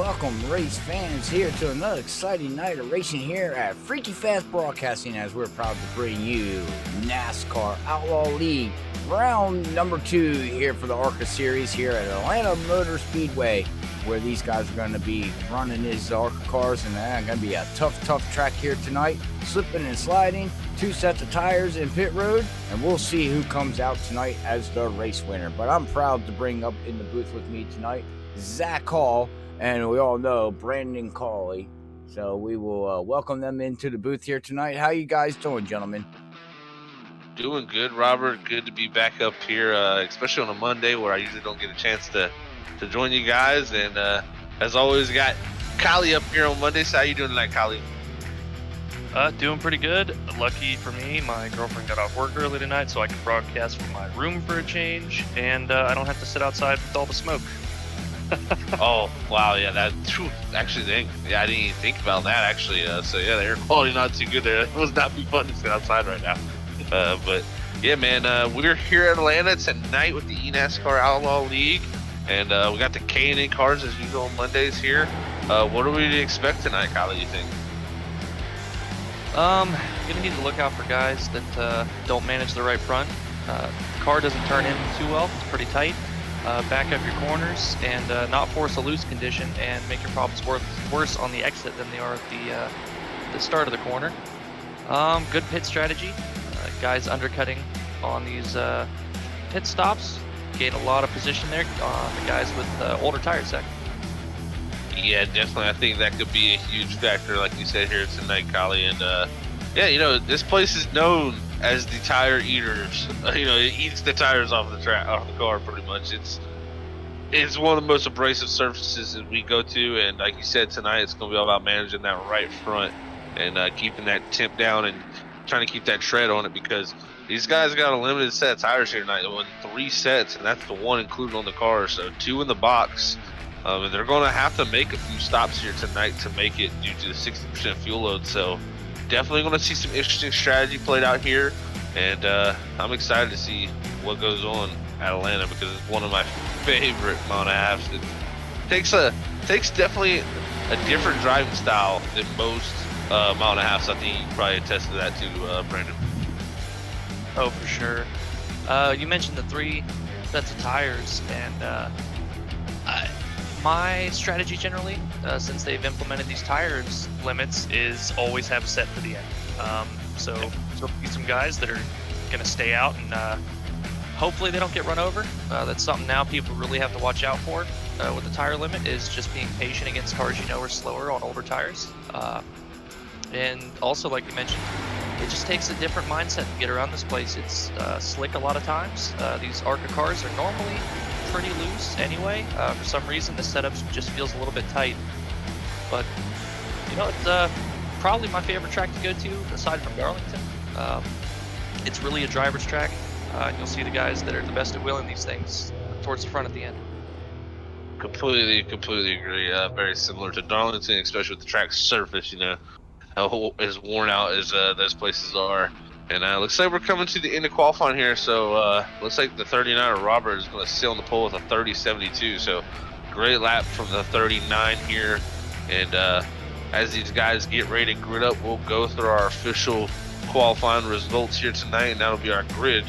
welcome race fans here to another exciting night of racing here at Freaky Fast Broadcasting, as we're proud to bring you NASCAR Outlaw League round number 2 here for the ARCA series here at Atlanta Motor Speedway, where these guys are going to be running these ARCA cars, and it's going to be a tough track here tonight, slipping and sliding, 2 sets of tires in pit road, and we'll see who comes out tonight as the race winner. But I'm proud to bring up in the booth with me tonight Zach Hall, and we all know Brandon Cawley. So we will welcome them into the booth here tonight. How you guys doing, gentlemen? Doing good, Robert. Good to be back up here, especially on a Monday where I usually don't get a chance to join you guys. And as always, got Kylie up here on Mondays. How you doing tonight, Kylie? Doing pretty good. Lucky for me, my girlfriend got off work early tonight, so I can broadcast from my room for a change, and I don't have to sit outside with all the smoke. Oh, wow, yeah, that actually, I didn't even think about that, actually. So, yeah, the air quality not too good there. It would not be fun to sit outside right now. But, yeah, man, we're here at Atlanta tonight with the NASCAR Outlaw League, and we got the K&N cars as usual on Mondays here. What are we to expect tonight, Kylie, you think? Gonna need to look out for guys that don't manage the right front. The car doesn't turn in too well. It's pretty tight. Back up your corners and not force a loose condition and make your problems worse on the exit than they are at the start of the corner. Good pit strategy. Guys undercutting on these pit stops gain a lot of position there on the guys with older tire set. Yeah, definitely. I think that could be a huge factor, like you said here tonight, Kylie. And yeah, you know, this place is known as the tire eaters. You know, it eats the tires off the car pretty much. It's one of the most abrasive surfaces that we go to, and like you said tonight, it's going to be all about managing that right front and keeping that temp down and trying to keep that tread on it, because these guys got a limited set of tires here tonight. They won 3 sets, and that's the one included on the car, so 2 in the box. And they're going to have to make a few stops here tonight to make it due to the 60% fuel load. So definitely going to see some interesting strategy played out here. And I'm excited to see what goes on at Atlanta, because it's one of my favorite mile and a halves. It takes definitely a different driving style than most mile and a halves. I think you can probably attest to that too, Brandon. Oh, for sure. You mentioned the 3 sets of tires, and my strategy generally, since they've implemented these tires limits, is always have a set for the end. So there'll be some guys that are going to stay out, and hopefully they don't get run over. That's something now people really have to watch out for with the tire limit, is just being patient against cars you know are slower on older tires. And also, like you mentioned, it just takes a different mindset to get around this place. It's slick a lot of times. These ARCA cars are normally pretty loose anyway. For some reason, the setup just feels a little bit tight. But, you know, it's probably my favorite track to go to, aside from Darlington. It's really a driver's track. You'll see the guys that are the best at wheeling these things towards the front at the end. Completely agree. Very similar to Darlington, especially with the track surface, you know, how as worn out as those places are. And looks like we're coming to the end of qualifying here, so looks like the 39er Robert is going to sit on the pole with a 30.72. So great lap from the 39 here. And as these guys get ready to grid up, we'll go through our official qualifying results here tonight, and that'll be our grid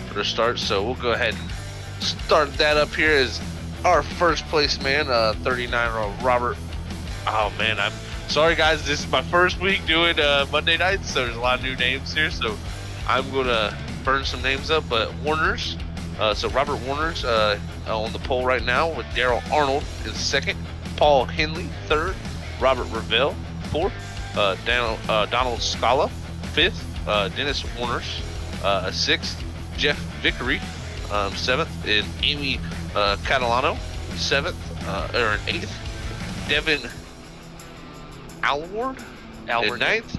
for the start. So we'll go ahead and start that up here as our first place man, 39er Robert. Oh man, I'm sorry guys, this is my first week doing Monday nights, so there's a lot of new names here, so I'm gonna burn some names up. But Warner's, so Robert Warner's on the pole right now, with Daryl Arnold is second, Paul Henley third, Robert Revelle fourth, Donald Scala fifth, Dennis Warner's sixth, Jeff Vickery seventh, and Amy Catalano seventh, or eighth, Devin Alward in ninth,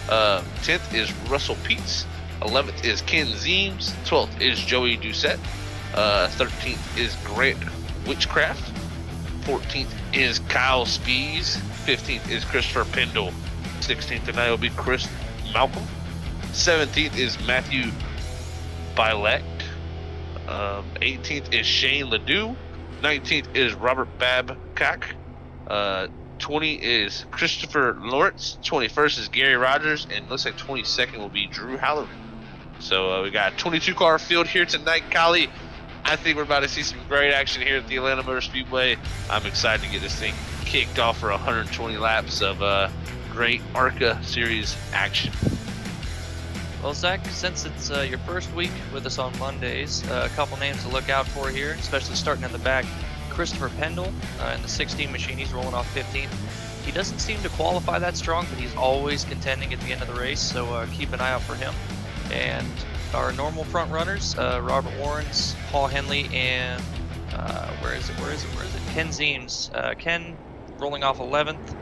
10th is Russell Peets, 11th is Ken Zeems, 12th is Joey Doucette, 13th is Grant Witchcraft, 14th is Kyle Spees, 15th is Christopher Pendle, 16th tonight will be Chris Malcolm, 17th is Matthew Bilect, 18th is Shane Ledoux, 19th is Robert Babcock, 20 is Christopher Lawrence. 21st is Gary Rogers, and looks like 22nd will be Drew Halloran. So we got a 22 car field here tonight, Kali. I think we're about to see some great action here at the Atlanta Motor Speedway. I'm excited to get this thing kicked off for 120 laps of great ARCA series action. Well, Zach, since it's your first week with us on Mondays, a couple names to look out for here, especially starting in the back. Christopher Pendle in the 16 machine, he's rolling off 15th. He doesn't seem to qualify that strong, but he's always contending at the end of the race, so keep an eye out for him. And our normal front runners, Robert Warrens, Paul Henley, and where is it? Ken Zeems. Ken rolling off 11th.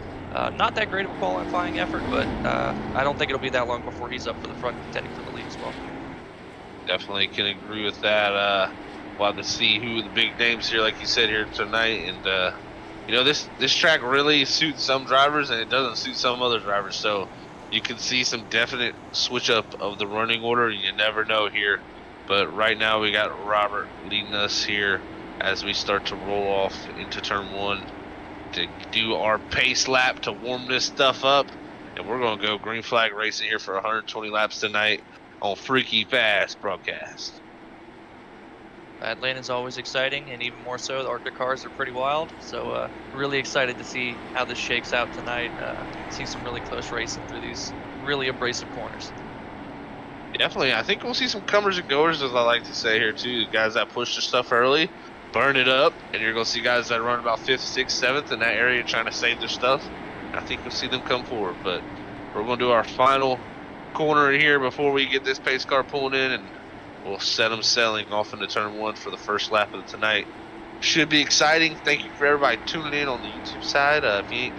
Not that great of a qualifying effort, but I don't think it'll be that long before he's up for the front contending for the lead as well. Definitely can agree with that. We'll have to see who the big names here, like you said, here tonight. And you know, this track really suits some drivers and it doesn't suit some other drivers. So you can see some definite switch up of the running order. You never know here. But right now we got Robert leading us here as we start to roll off into turn 1 to do our pace lap to warm this stuff up. And we're going to go green flag racing here for 120 laps tonight on Freaky Fast Broadcast. Atlanta's always exciting, and even more so, the Arctic cars are pretty wild. So really excited to see how this shakes out tonight. See some really close racing through these really abrasive corners. Definitely. I think we'll see some comers and goers, as I like to say here, too. The guys that push their stuff early, burn it up, and you're going to see guys that run about 5th, 6th, 7th in that area trying to save their stuff. I think we'll see them come forward, but we're going to do our final corner here before we get this pace car pulling in, and we'll set them sailing off into turn 1 for the first lap of tonight. Should be exciting. Thank you for everybody tuning in on the YouTube side. If you ain't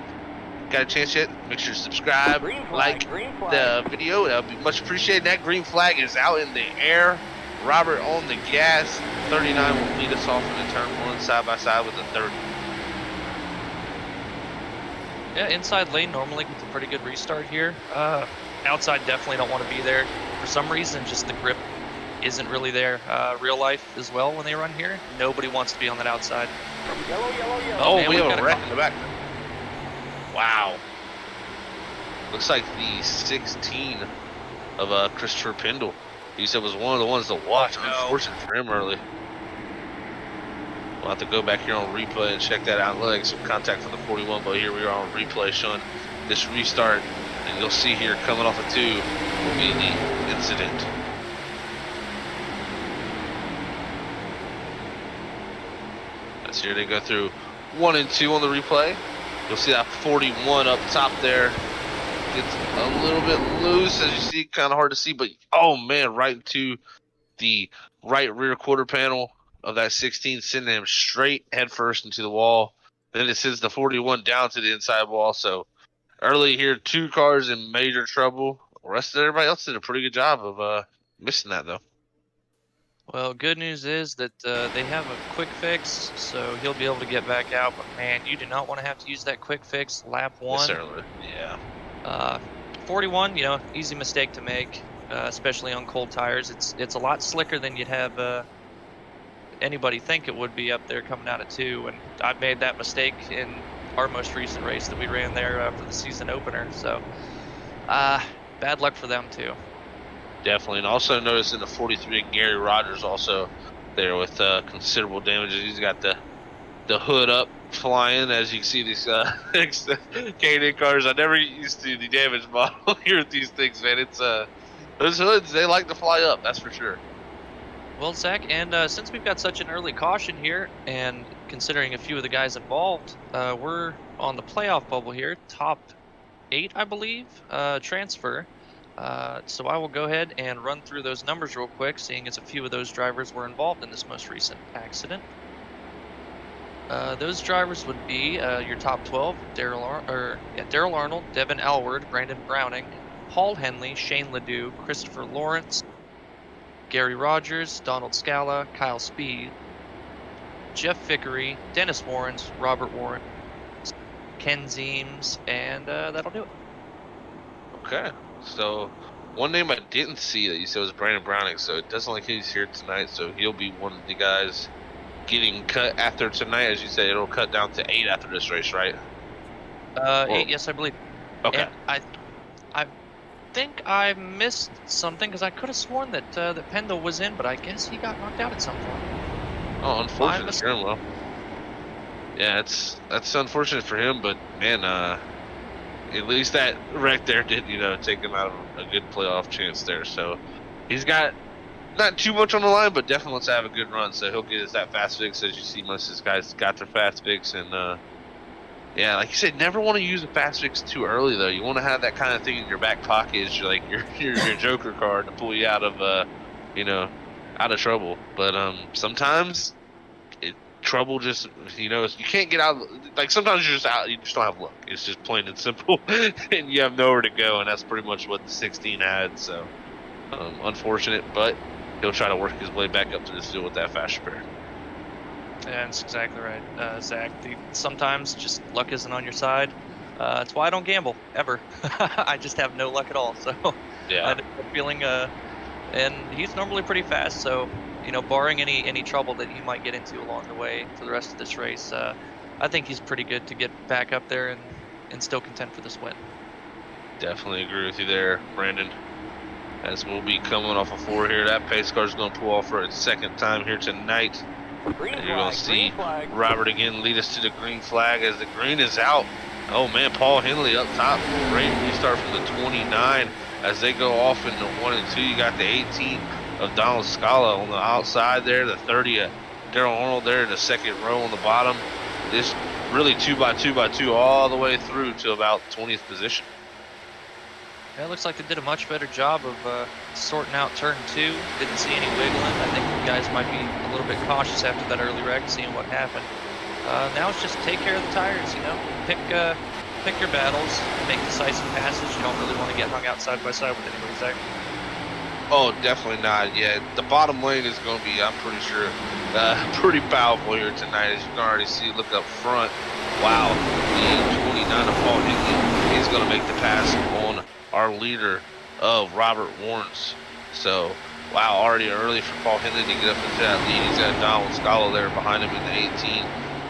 got a chance yet, make sure to subscribe, like the video. That would be much appreciated. That green flag is out in the air. Robert on the gas. 39 will lead us off into turn 1 side by side with the 30. Yeah, inside lane normally gets a pretty good restart here. Outside definitely don't want to be there. For some reason, just the grip isn't really there. Real life as well when they run here. Nobody wants to be on that outside. Oh, man, we we've have got a a wreck in the back. Wow. Looks like the 16 of Christopher Pendle. He said was one of the ones to watch. Unfortunate for him early. We'll have to go back here on replay and check that out. Look like some contact from the 41, but here we are on replay showing this restart. And you'll see here coming off of 2 will be the incident. So here they go through 1 and 2 on the replay. You'll see that 41 up top there. Gets a little bit loose, as you see, kind of hard to see, but oh man, right into the right rear quarter panel of that 16, sending him straight headfirst into the wall. Then it sends the 41 down to the inside wall. So early here, 2 cars in major trouble. The rest of everybody else did a pretty good job of missing that, though. Well, good news is that they have a quick fix, so he'll be able to get back out. But man, you do not want to have to use that quick fix lap 1. Necessarily, yeah. 41, you know, easy mistake to make, especially on cold tires. It's a lot slicker than you'd have anybody think it would be up there coming out of 2. And I've made that mistake in our most recent race that we ran there for the season opener. So bad luck for them too. Definitely. And also notice in the 43, Gary Rogers also there with considerable damages. He's got the hood up flying, as you can see these K&N cars. I never get used to the damage model here with these things, man. It's those hoods, they like to fly up, that's for sure. Well, Zach, and since we've got such an early caution here, and considering a few of the guys involved, we're on the playoff bubble here, top 8, I believe, transfer. So I will go ahead and run through those numbers real quick, seeing as a few of those drivers were involved in this most recent accident. Those drivers would be your top 12, Daryl Arnold, Devin Alward, Brandon Browning, Paul Henley, Shane Ledoux, Christopher Lawrence, Gary Rogers, Donald Scala, Kyle Speed, Jeff Vickery, Dennis Warrens, Robert Warren, Ken Zeems, and that'll do it. Okay, so one name I didn't see that you said was Brandon Browning, so it doesn't look like he's here tonight, so he'll be one of the guys getting cut after tonight. As you said, it'll cut down to 8 after this race, right? Or- 8, yes, I believe. Okay. And I think I missed something because I could have sworn that that Pendle was in, but I guess he got knocked out at some point. Oh, My unfortunate mistake. for him. Well, yeah, that's unfortunate for him, but man, at least that wreck there did, take him out of a good playoff chance there. So he's got not too much on the line, but definitely wants to have a good run. So he'll get us that fast fix. As you see, most of these guys got their fast fix, and yeah, like you said, never want to use a fast fix too early though. You want to have that kind of thing in your back pocket as like your Joker card to pull you out of you know, out of trouble. But sometimes trouble just you can't get out. Like sometimes you're just out. You just don't have luck. It's just plain and simple, and you have nowhere to go. And that's pretty much what the 16 had. So unfortunate, but he'll try to work his way back up to the field with that fast repair. Yeah, that's exactly right, Zach. Sometimes just luck isn't on your side. That's why I don't gamble ever. I just have no luck at all. So Yeah. I had a feeling. And he's normally pretty fast. So barring any trouble that he might get into along the way for the rest of this race, I think he's pretty good to get back up there and still contend for this win. Definitely agree with you there, Brandon. As we'll be coming off a 4 here, that pace car's going to pull off for its second time here tonight. And you're going to see Robert again lead us to the green flag as the green is out. Oh man, Paul Henley up top. Great restart from the 29 as they go off into 1 and 2. You got the 18 of Donald Scala on the outside there, the 30 of Daryl Arnold there in the second row on the bottom. This really 2x2x2 all the way through to about 20th position. Yeah, it looks like they did a much better job of sorting out turn 2. Didn't see any wiggling. I think you guys might be a little bit cautious after that early wreck, seeing what happened. Now it's just take care of the tires, pick your battles, make decisive passes. You don't really want to get hung out side by side with anybody, Zach. Oh, definitely not. Yeah, the bottom lane is going to be, I'm pretty sure, pretty powerful here tonight. As you can already see, look up front. Wow, the 29 of Paul Henley is going to make the pass on our leader of Robert Warrens. So, wow, already early for Paul Henley to get up into that lead. He's got Donald Scala there behind him in the 18.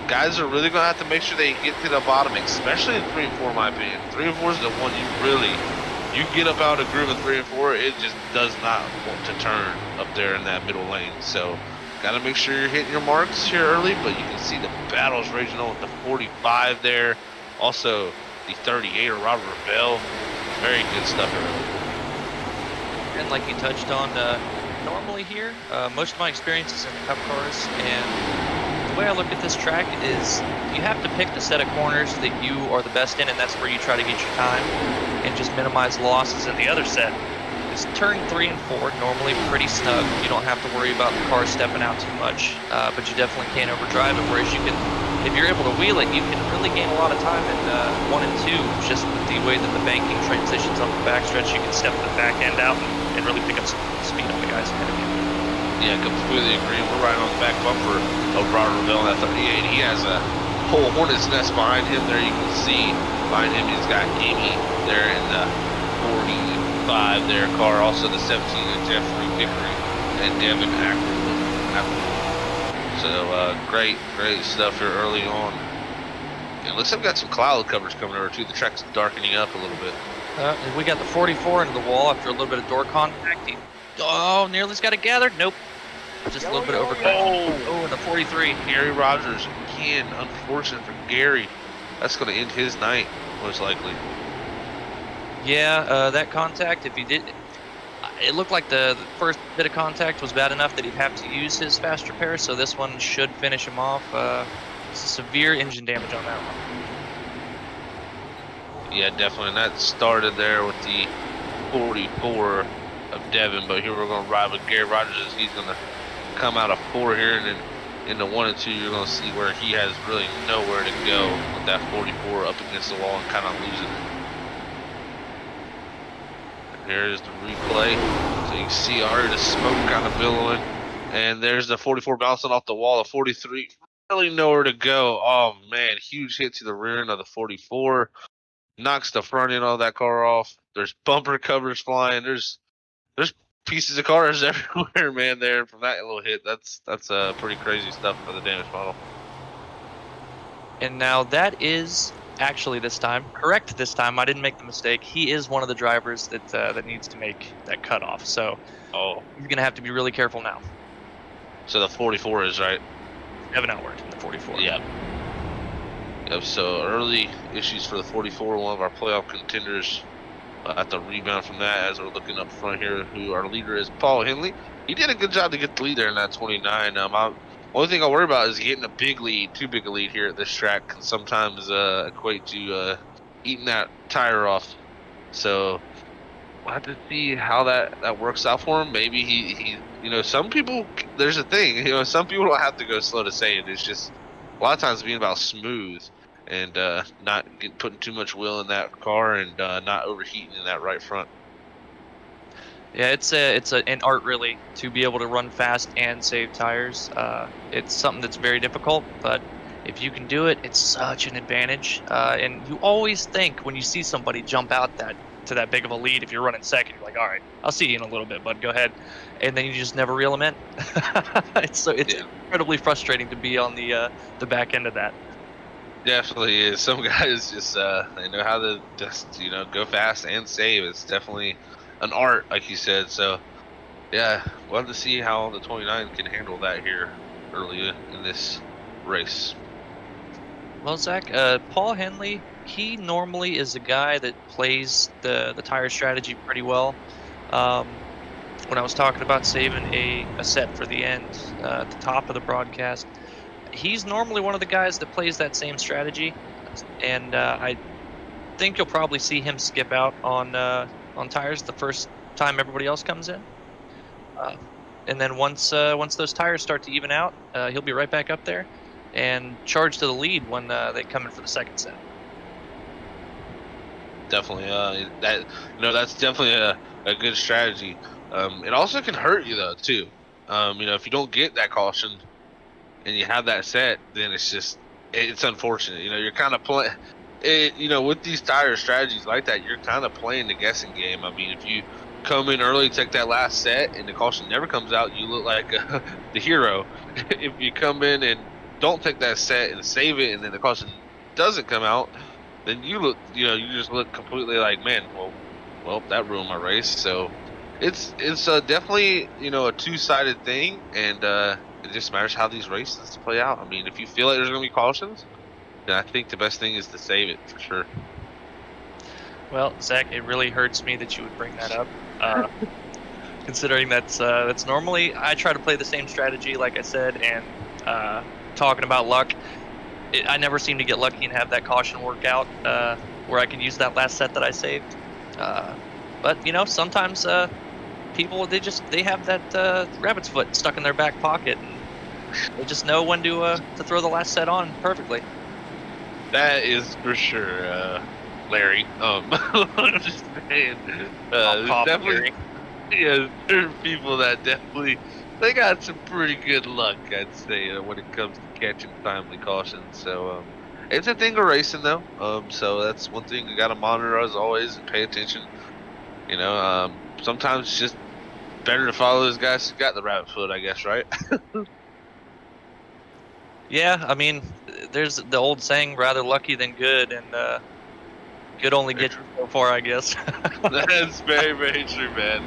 Guys are really going to have to make sure they get to the bottom, especially in 3 and 4, in my opinion. 3 and 4 is the one you get up out of groove in 3 and 4, it just does not want to turn up there in that middle lane. So, got to make sure you're hitting your marks here early, but you can see the battles raging on with the 45 there. Also, the 38 of Robert Rebell. Very good stuff early. And like you touched on, normally here, most of my experience is in the Cup cars, and the way I look at this track is you have to pick the set of corners that you are the best in, and that's where you try to get your time and just minimize losses in the other set. Is turn 3 and 4 normally pretty snug. You don't have to worry about the car stepping out too much, but you definitely can't overdrive it, whereas if you're able to wheel it, you can really gain a lot of time in 1 and 2, just with the way that the banking transitions on the backstretch. You can step the back end out and really pick up some speed on the guys ahead of you. Yeah, completely agree. We're right on the back bumper of Robert Rebell in that 38. He has a whole hornet's nest behind him there. You can see behind him he's got Amy there in the 45 there car. Also the 17 of Jeffrey Dickery and Devin Ackerman. So great stuff here early on. It looks like we've got some cloud covers coming over too. The track's darkening up a little bit. We got the 44 into the wall after a little bit of door contact. Nearly's got it gathered. Nope. Just a little bit of overcut. Oh, and the 43. Gary Rogers again. Unfortunate for Gary. That's going to end his night, most likely. Yeah, that contact, if he did, it looked like the first bit of contact was bad enough that he'd have to use his fast repair, so this one should finish him off. Severe engine damage on that one. Yeah, definitely. And that started there with the 44 of Devin, but here we're going to ride with Gary Rogers as he's going to come out of 4 here, and then in the 1 and 2 you're going to see where he has really nowhere to go with that 44 up against the wall and kind of losing it. And here's the replay. So you can see already the smoke kind of billowing, and there's the 44 bouncing off the wall. The 43 really nowhere to go. Oh man, huge hit to the rear end of the 44. Knocks the front end of that car off. There's bumper covers flying. There's pieces of cars everywhere, man. There from that little hit. That's pretty crazy stuff for the damage model. And now that is actually this time. Correct this time. I didn't make the mistake. He is one of the drivers that needs to make that cutoff. So Oh, he's going to have to be really careful now. so the 44 is right. Evan Outward in the 44. Yep. Yep. So early issues for the 44, one of our playoff contenders. At the rebound from that, as we're looking up front here, who our leader is Paul Henley. He did a good job to get the lead there in that 29. Only thing I worry about is getting a big lead. Too big a lead here at this track can sometimes equate to eating that tire off. So we'll have to see how that works out for him. Maybe he some people, there's a thing, some people don't have to go slow to save. It's just a lot of times being about smooth and not putting too much wheel in that car and not overheating in that right front. Yeah, it's an art really to be able to run fast and save tires. It's something that's very difficult, but if you can do it, it's such an advantage. And you always think when you see somebody jump out to that big of a lead, if you're running second, you're like, all right, I'll see you in a little bit, bud. Go ahead, and then you just never reel them in. It's incredibly frustrating to be on the back end of that. Definitely is. Some guys just they know how to just go fast and save. It's definitely an art, like you said. So yeah, we'll have to see how the 29 can handle that here early in this race. Well, Zach, Paul Henley, he normally is a guy that plays the tire strategy pretty well. When I was talking about saving a set for the end at the top of the broadcast, he's normally one of the guys that plays that same strategy, and I think you'll probably see him skip out on tires the first time everybody else comes in, and then once those tires start to even out, he'll be right back up there and charge to the lead when they come in for the second set. Definitely, that's definitely a good strategy. It also can hurt you though too. If you don't get that caution and you have that set, then it's unfortunate. You're kind of playing with these tire strategies like that, you're kind of playing the guessing game. I mean, if you come in early, take that last set, and the caution never comes out, you look like the hero. If you come in and don't take that set and save it, and then the caution doesn't come out, then you just look completely like, man, well, that ruined my race. So it's definitely a two-sided thing, and it just matters how these races play out. I mean, if you feel like there's going to be cautions, then I think the best thing is to save it for sure. Well, Zach, it really hurts me that you would bring that up, considering that's normally I try to play the same strategy, like I said, and talking about luck, I never seem to get lucky and have that caution work out where I can use that last set that I saved. But sometimes people they have that rabbit's foot stuck in their back pocket, and they just know when to throw the last set on perfectly. That is for sure, Larry. I'm just saying, definitely, yeah, there are people that definitely they got some pretty good luck, I'd say, when it comes to catching timely cautions. So it's a thing of racing, though. So that's one thing you got to monitor as always and pay attention. Sometimes it's just better to follow those guys who got the rabbit foot, I guess, right? Yeah, I mean, there's the old saying, rather lucky than good, and good only gets you so far, I guess. That's very, very true, man.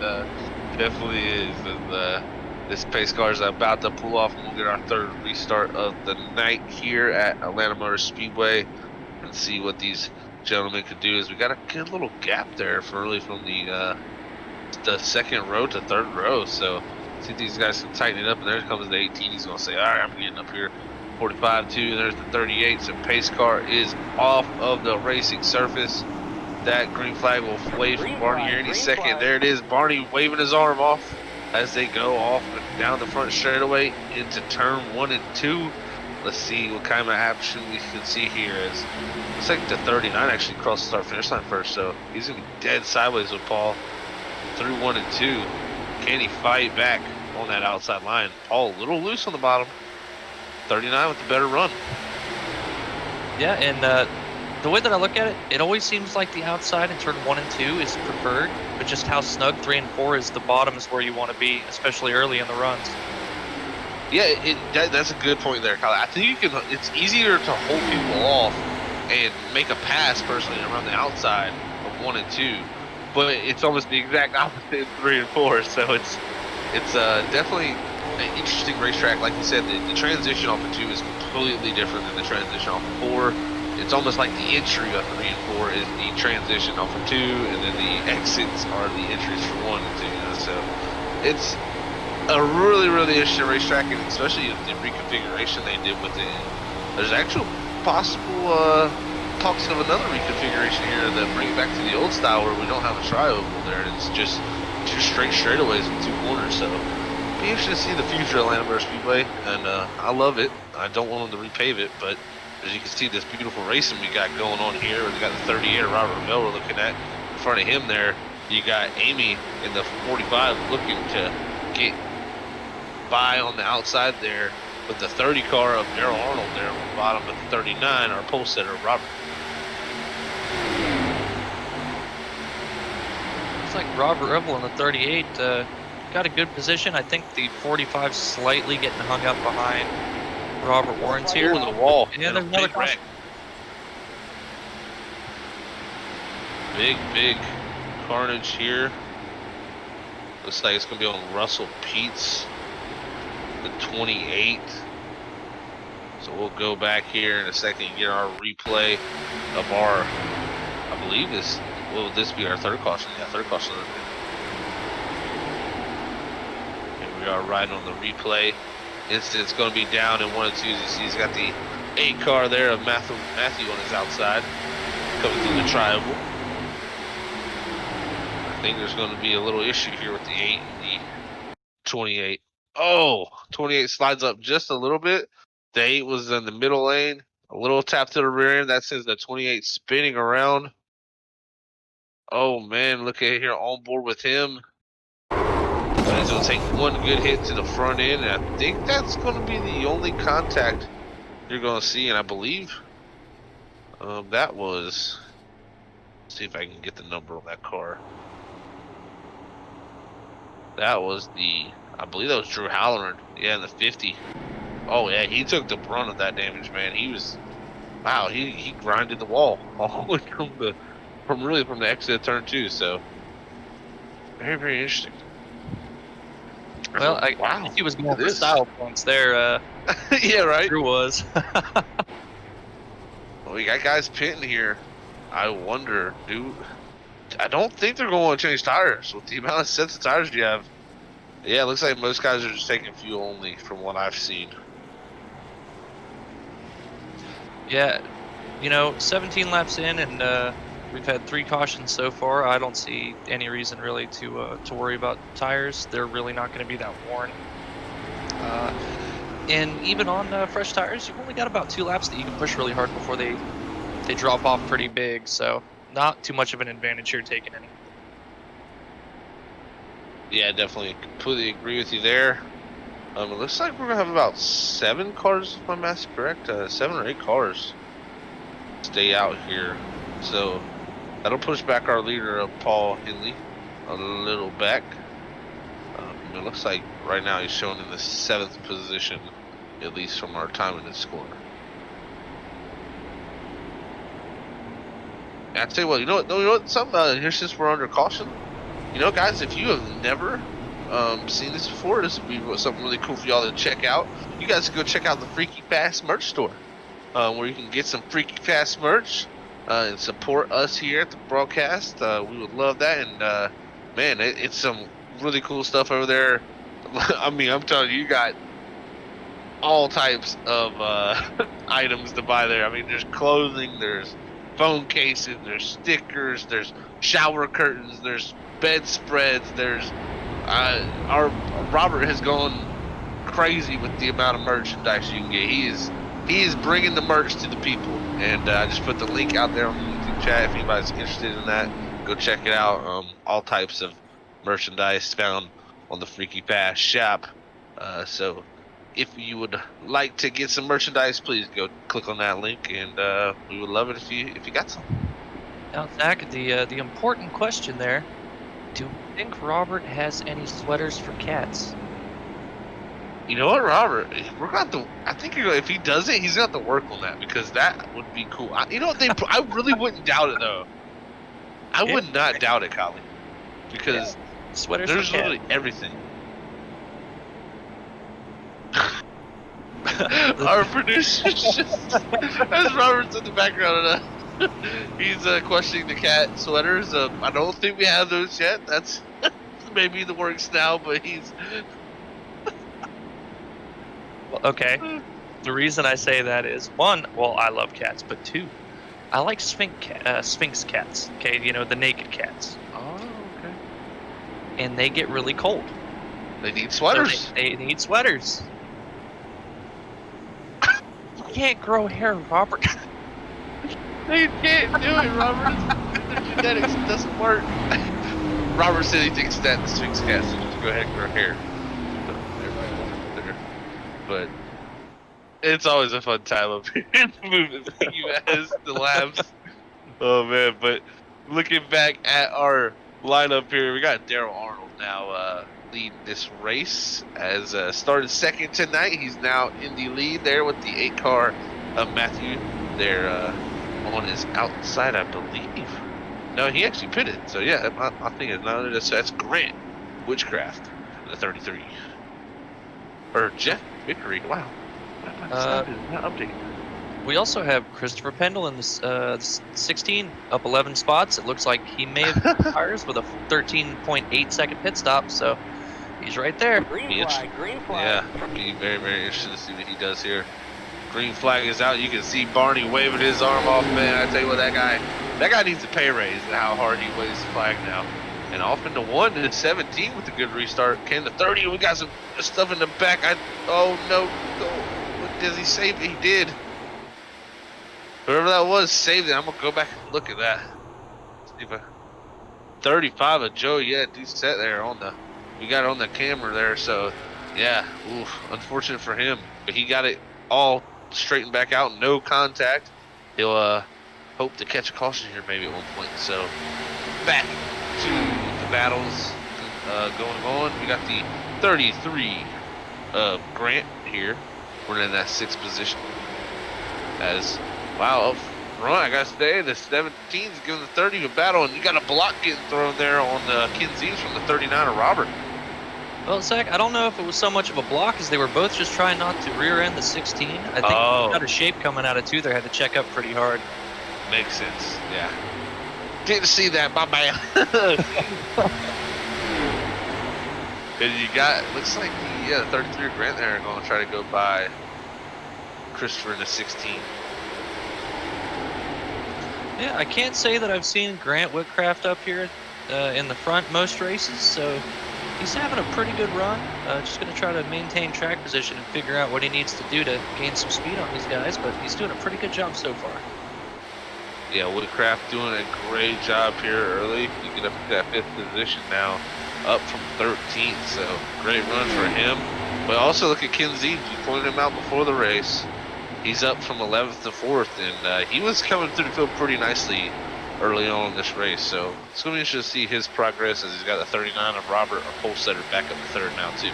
Definitely is. And this pace car is about to pull off, and we'll get our third restart of the night here at Atlanta Motor Speedway and see what these gentlemen could do. Is we got a good little gap there from the second row to third row. So see if these guys can tighten it up. And there comes the 18. He's going to say, all right, I'm getting up here. 45 2, and there's the 38. So pace car is off of the racing surface. That green flag will wave from Barney here any second. There it is, Barney waving his arm off as they go off down the front straightaway into turn 1 and 2. Let's see what kind of action we can see here. Looks like the 39 actually crosses our finish line first, so he's gonna be dead sideways with Paul through 1 and 2. Can he fight back on that outside line? Paul a little loose on the bottom. 39 with the better run. Yeah, and the way that I look at it, it always seems like the outside in turn 1 and 2 is preferred, but just how snug 3 and 4 is, the bottom is where you want to be, especially early in the runs. Yeah, that's a good point there, Kyle. I think it's easier to hold people off and make a pass personally around the outside of 1 and 2, but it's almost the exact opposite in 3 and 4. So it's definitely an interesting racetrack. Like you said, the transition off of 2 is completely different than the transition off of 4. It's almost like the entry of 3 and 4 is the transition off of 2, and then the exits are the entries for 1 and 2. You know? So it's a really, really interesting racetrack, and especially the reconfiguration they did with it. There's actual possible talks of another reconfiguration here that bring it back to the old style where we don't have a tri-oval there. It's just 2 straight straightaways with 2 corners. So it'll be interesting to see the future of Atlanta Speedway, and I love it. I don't want them to repave it, but as you can see, this beautiful racing we got going on here. We got the 38 of Robert Ravel we're looking at. In front of him there, you got Amy in the 45 looking to get by on the outside there with the 30 car of Daryl Arnold there on the bottom of the 39, our pole setter, Robert. Looks like Robert Revel in the 38 got a good position. I think the 45 slightly getting hung up behind Robert Warren's here. Over the wall. Yeah, there's another wreck. Big carnage here. Looks like it's going to be on Russell Peets, the 28. So we'll go back here in a second and get our replay of our, I believe will this be our third caution? Yeah, third caution. Here we are riding on the replay. Instance going to be down in 1 and 2. You see he's got the 8 car there of Matthew on his outside coming through the tri-oval. I think there's going to be a little issue here with the 8 and the 28. Oh, 28 slides up just a little bit. The 8 was in the middle lane. A little tap to the rear end. That sends the 28 spinning around. Oh, man, look at here on board with him. He's going to take one good hit to the front end, and I think that's going to be the only contact you're going to see. And I believe that was, let's see if I can get the number on that car. That was I believe that was Drew Halloran. Yeah, in the 50. Oh, yeah, he took the brunt of that damage, man. He was, wow, he grinded the wall all the way from the exit of turn 2. So, very, very interesting. Well, I think he was going for style points there. Yeah, right. Drew was. Well, we got guys pitting here. I wonder, I don't think they're going to change tires with the amount of sets of tires you have. Yeah, it looks like most guys are just taking fuel only from what I've seen. Yeah, 17 laps in, and we've had 3 cautions so far. I don't see any reason really to worry about tires. They're really not going to be that worn. And even on fresh tires, you've only got about 2 laps that you can push really hard before they drop off pretty big. So not too much of an advantage here taking any. Yeah, definitely, completely agree with you there. It looks like we're gonna have about 7 cars, if my math's correct. 7 or 8 cars stay out here, so that'll push back our leader, Paul Henley, a little back. It looks like right now he's showing in the 7th position, at least from our time in the score. And I tell you what, you know what? Something here, since we're under caution, guys, if you have never seen this before, this would be something really cool for y'all to check out. You guys can go check out the Freaky Fast merch store, where you can get some Freaky Fast merch and support us here at the broadcast. We would love that, and man, it's some really cool stuff over there. I mean, I'm telling you, you got all types of items to buy there. I mean, there's clothing, there's phone cases, there's stickers, there's shower curtains, there's bedspreads, there's our Robert has gone crazy with the amount of merchandise you can get. He is bringing the merch to the people, and I just put the link out there on the YouTube chat. If anybody's interested in that, go check it out. All types of merchandise found on the Freaky Fast shop. So if you would like to get some merchandise, please go click on that link, and we would love it if you got some. Now, Zach, the important question there: do you think Robert has any sweaters for cats? You know what, Robert? We're going to. I think if he does it, he's going to have to work on that because that would be cool. You know what? I really wouldn't doubt it though. I would not doubt it, Colin, because sweaters there's for literally everything. Our producer just as Robert's in the background. He's questioning the cat sweaters. I don't think we have those yet. That's maybe in the works now, but he's. Okay. The reason I say that is, one, well, I love cats, but two, I like Sphinx cats. Okay, you know, the naked cats. Oh, okay. And they get really cold. They need sweaters. So they need sweaters. You can't grow hair, Robert. They can't do it, Robert. Their genetics doesn't work. Robert said he thinks that the Sphinx cats need to go ahead and grow hair. But it's always a fun time up here in the movement as the labs. Oh man! But looking back at our lineup here, we got Daryl Arnold now leading this race. As started second tonight, he's now in the lead there with the 8-car of Matthew. They're on his outside, I believe. No, he actually pitted. So yeah, I think it's not. That's Grant Witchcraft, the 33. Or Jeff Vickery. Wow. Not updated. We also have Christopher Pendle in this 16, up 11 spots. It looks like he may have tires with a 13.8 second pit stop, so he's right there. Green flag. Yeah, be very, very interested to see what he does here. Green flag is out. You can see Barney waving his arm off, man. I tell you what, that guy needs a pay raise and how hard he waves the flag now. And off into 1 and 17 with a good restart. Can the 30? We got some stuff in the back. Oh no! What does he save? He did. Whoever that was saved it. I'm gonna go back and look at that. See if 35 of Joe. Yeah, dude, set there on the. We got it on the camera there. So yeah, oof, unfortunate for him. But he got it all straightened back out. No contact. He'll hope to catch a caution here maybe at one point. So back to the battles going on. We got the 33 Grant here. We're in that 6th position. As wow, up front, I gotta say the 17's giving the 30 a battle, and you got a block getting thrown there on the Kinzies from the 39 of Robert. Well, Zach, I don't know if it was so much of a block as they were both just trying not to rear end the 16. I think out of shape coming out of 2 there, had to check up pretty hard. Makes sense, yeah. Didn't see that, my man. And you got, looks like the 33 Grant there are going to try to go by Christopher in the 16. Yeah, I can't say that I've seen Grant Whitcraft up here in the front most races, so he's having a pretty good run. Just going to try to maintain track position and figure out what he needs to do to gain some speed on these guys, but he's doing a pretty good job so far. Yeah, Woodcraft doing a great job here early. You get up to that 5th position now, up from 13th, so great run for him. But also look at Kinsey, you pointed him out before the race. He's up from 11th to 4th, and he was coming through the field pretty nicely early on in this race. So it's going to be interesting to see his progress as he's got the 39 of Robert, our pole setter, back up to 3rd now too.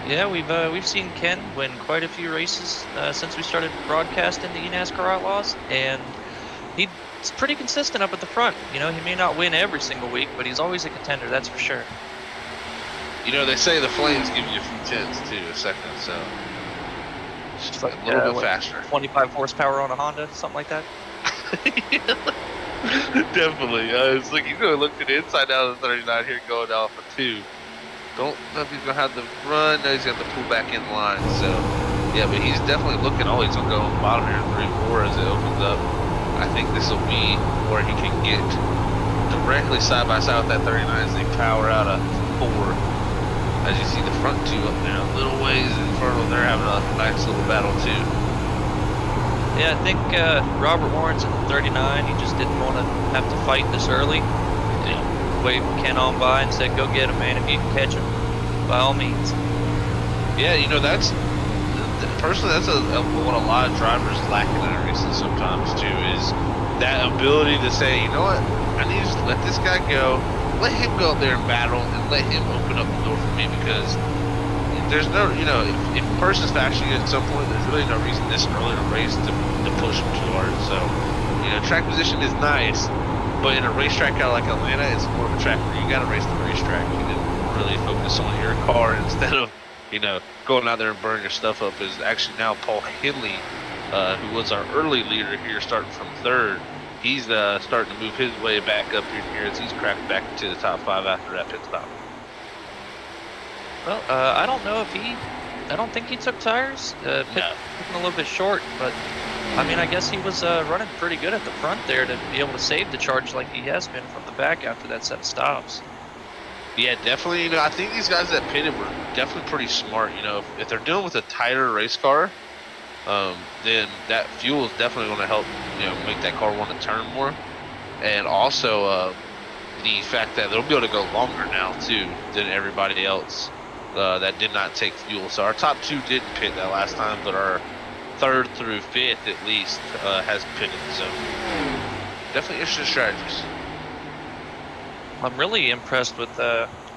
Yeah, we've seen Ken win quite a few races since we started broadcasting the NASCAR Outlaws, and he's pretty consistent up at the front. You know, he may not win every single week, but he's always a contender, that's for sure. You know, they say the Flames give you a few tenths too, a second, so just like a little bit faster. 25 horsepower on a Honda, something like that. Definitely. It's like he's going to look to the inside out of the 39 here, going off a 2. Don't know if he's going to have the run. No, he's going to have to pull back in line. So, yeah, but he's definitely looking. Oh, he's going to go on the bottom here, 3-4 as it opens up. I think this will be where he can get directly side by side with that 39 as they power out a 4. As you see the front 2 up there, a little ways in front of them, they're having a nice little battle too. Yeah, I think Robert Warren's in the 39. He just didn't want to have to fight this early. Yeah. Waved Ken on by and said, "Go get him, man. If you can catch him, by all means." Yeah, you know, that's personally that's what a lot of drivers lack in our races sometimes too, is that ability to say, you know what, I need to just let this guy go, let him go up there and battle, and let him open up the door for me, because there's no, if a person's fastest at some point, there's really no reason this early in a race to push them too hard. So, track position is nice, but in a racetrack out like Atlanta, it's more of a track where you got to race the racetrack and really focus on your car instead of, going out there and burning your stuff up. Is actually now Paul Henley, who was our early leader here, starting from third. He's starting to move his way back up here as he's cracked back into the top 5 after that pit stop. Well, I don't know if I don't think he took tires. Looking a little bit short, but I mean, I guess he was running pretty good at the front there to be able to save the charge like he has been from the back after that set of stops. Yeah, definitely. I think these guys that pitted were definitely pretty smart. If they're dealing with a tighter race car, then that fuel is definitely going to help, make that car want to turn more. And also the fact that they'll be able to go longer now too than everybody else that did not take fuel. So our top 2 didn't pit that last time, but our 3rd through 5th at least has pitted. So definitely interesting strategies. I'm really impressed with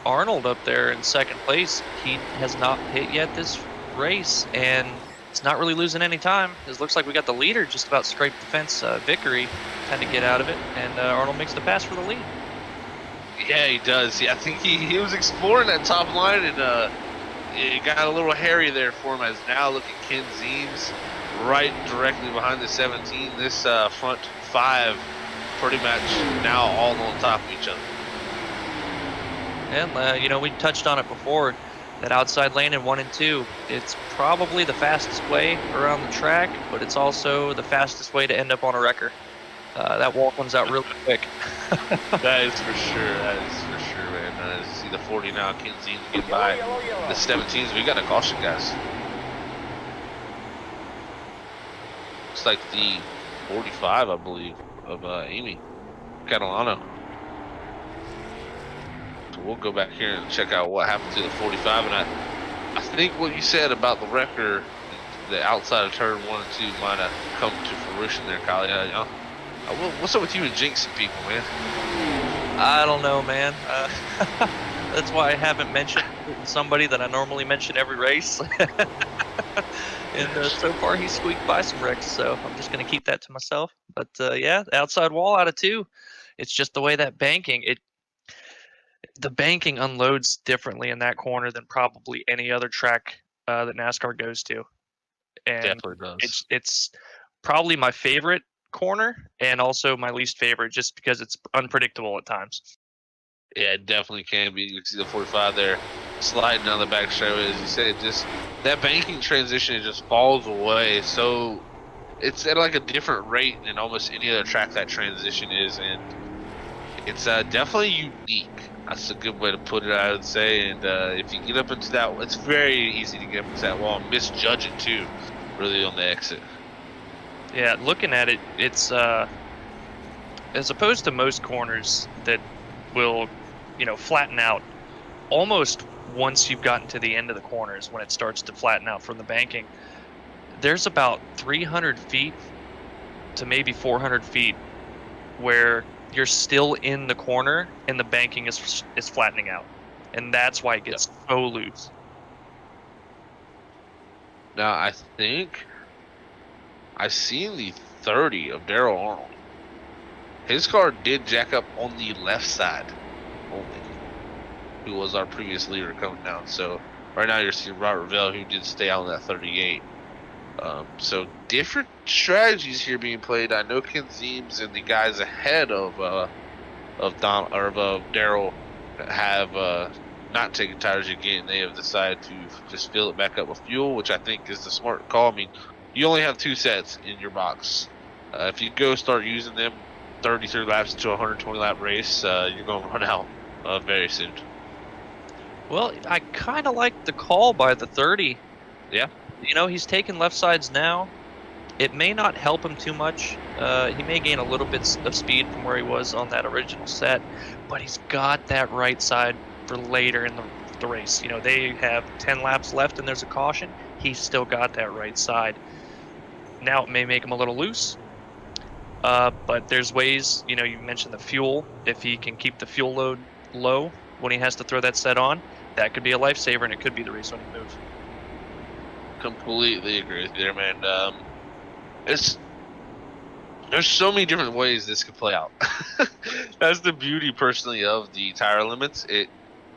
Arnold up there in 2nd place. He has not pit yet this race, and it's not really losing any time. It looks like we got the leader just about scraped the fence. Vickery had to get out of it, and Arnold makes the pass for the lead. Yeah, he does. Yeah, I think he was exploring that top line, and it got a little hairy there for him. As now look at Ken Zeems right directly behind the 17. This front 5 pretty much now all on top of each other. And we touched on it before. That outside lane in 1 and 2, it's probably the fastest way around the track, but it's also the fastest way to end up on a wrecker. That wall comes out real quick. That is for sure. Man. See the 40 now. Ken Zeems get by the 17s. We got a caution, guys. Looks like the 45, I believe, of Amy Catalano. So we'll go back here and check out what happened to the 45. And I think what you said about the wrecker, the outside of turn 1 and 2 might have come to fruition there, Kylie. What's up with you and jinxing people, man? I don't know, man. That's why I haven't mentioned somebody that I normally mention every race. And so far he squeaked by some wrecks, so I'm just going to keep that to myself. But yeah, outside wall out of 2. It's just the way that the banking unloads differently in that corner than probably any other track that NASCAR goes to. And definitely does. It's probably my favorite corner and also my least favorite, just because it's unpredictable at times. Yeah, it definitely can be. You can see the 45 there sliding down the back straightaway, as you said. Just that banking transition, it just falls away. So it's at like a different rate than almost any other track that transition is, and it's definitely unique. That's a good way to put it, I would say. And if you get up into that, it's very easy to get up into that wall and misjudge it too, really, on the exit. Yeah, looking at it, it's as opposed to most corners that will, flatten out almost once you've gotten to the end of the corners, when it starts to flatten out from the banking. There's about 300 feet to maybe 400 feet where you're still in the corner and the banking is flattening out, and that's why it gets so loose. Now I think I've seen the 30 of Darrell Arnold. His car did jack up on the left side only, who was our previous leader coming down. So right now you're seeing Robert Vell, who did stay out on that 38. So different strategies here being played. I know Ken Zeems and the guys ahead of Darrell have not taken tires again. They have decided to just fill it back up with fuel, which I think is the smart call. I mean, you only have 2 sets in your box. If you go start using them 33 laps into a 120 lap race, you're going to run out very soon. Well, I kind of like the call by the 30. Yeah. He's taking left sides now. It may not help him too much. He may gain a little bit of speed from where he was on that original set, but he's got that right side for later in the race. They have 10 laps left and there's a caution. He's still got that right side. Now it may make him a little loose, but there's ways. You mentioned the fuel. If he can keep the fuel load low when he has to throw that set on, that could be a lifesaver, and it could be the race-winning move. Completely agree with you there, man. There's so many different ways this could play out. That's the beauty, personally, of the tire limits. It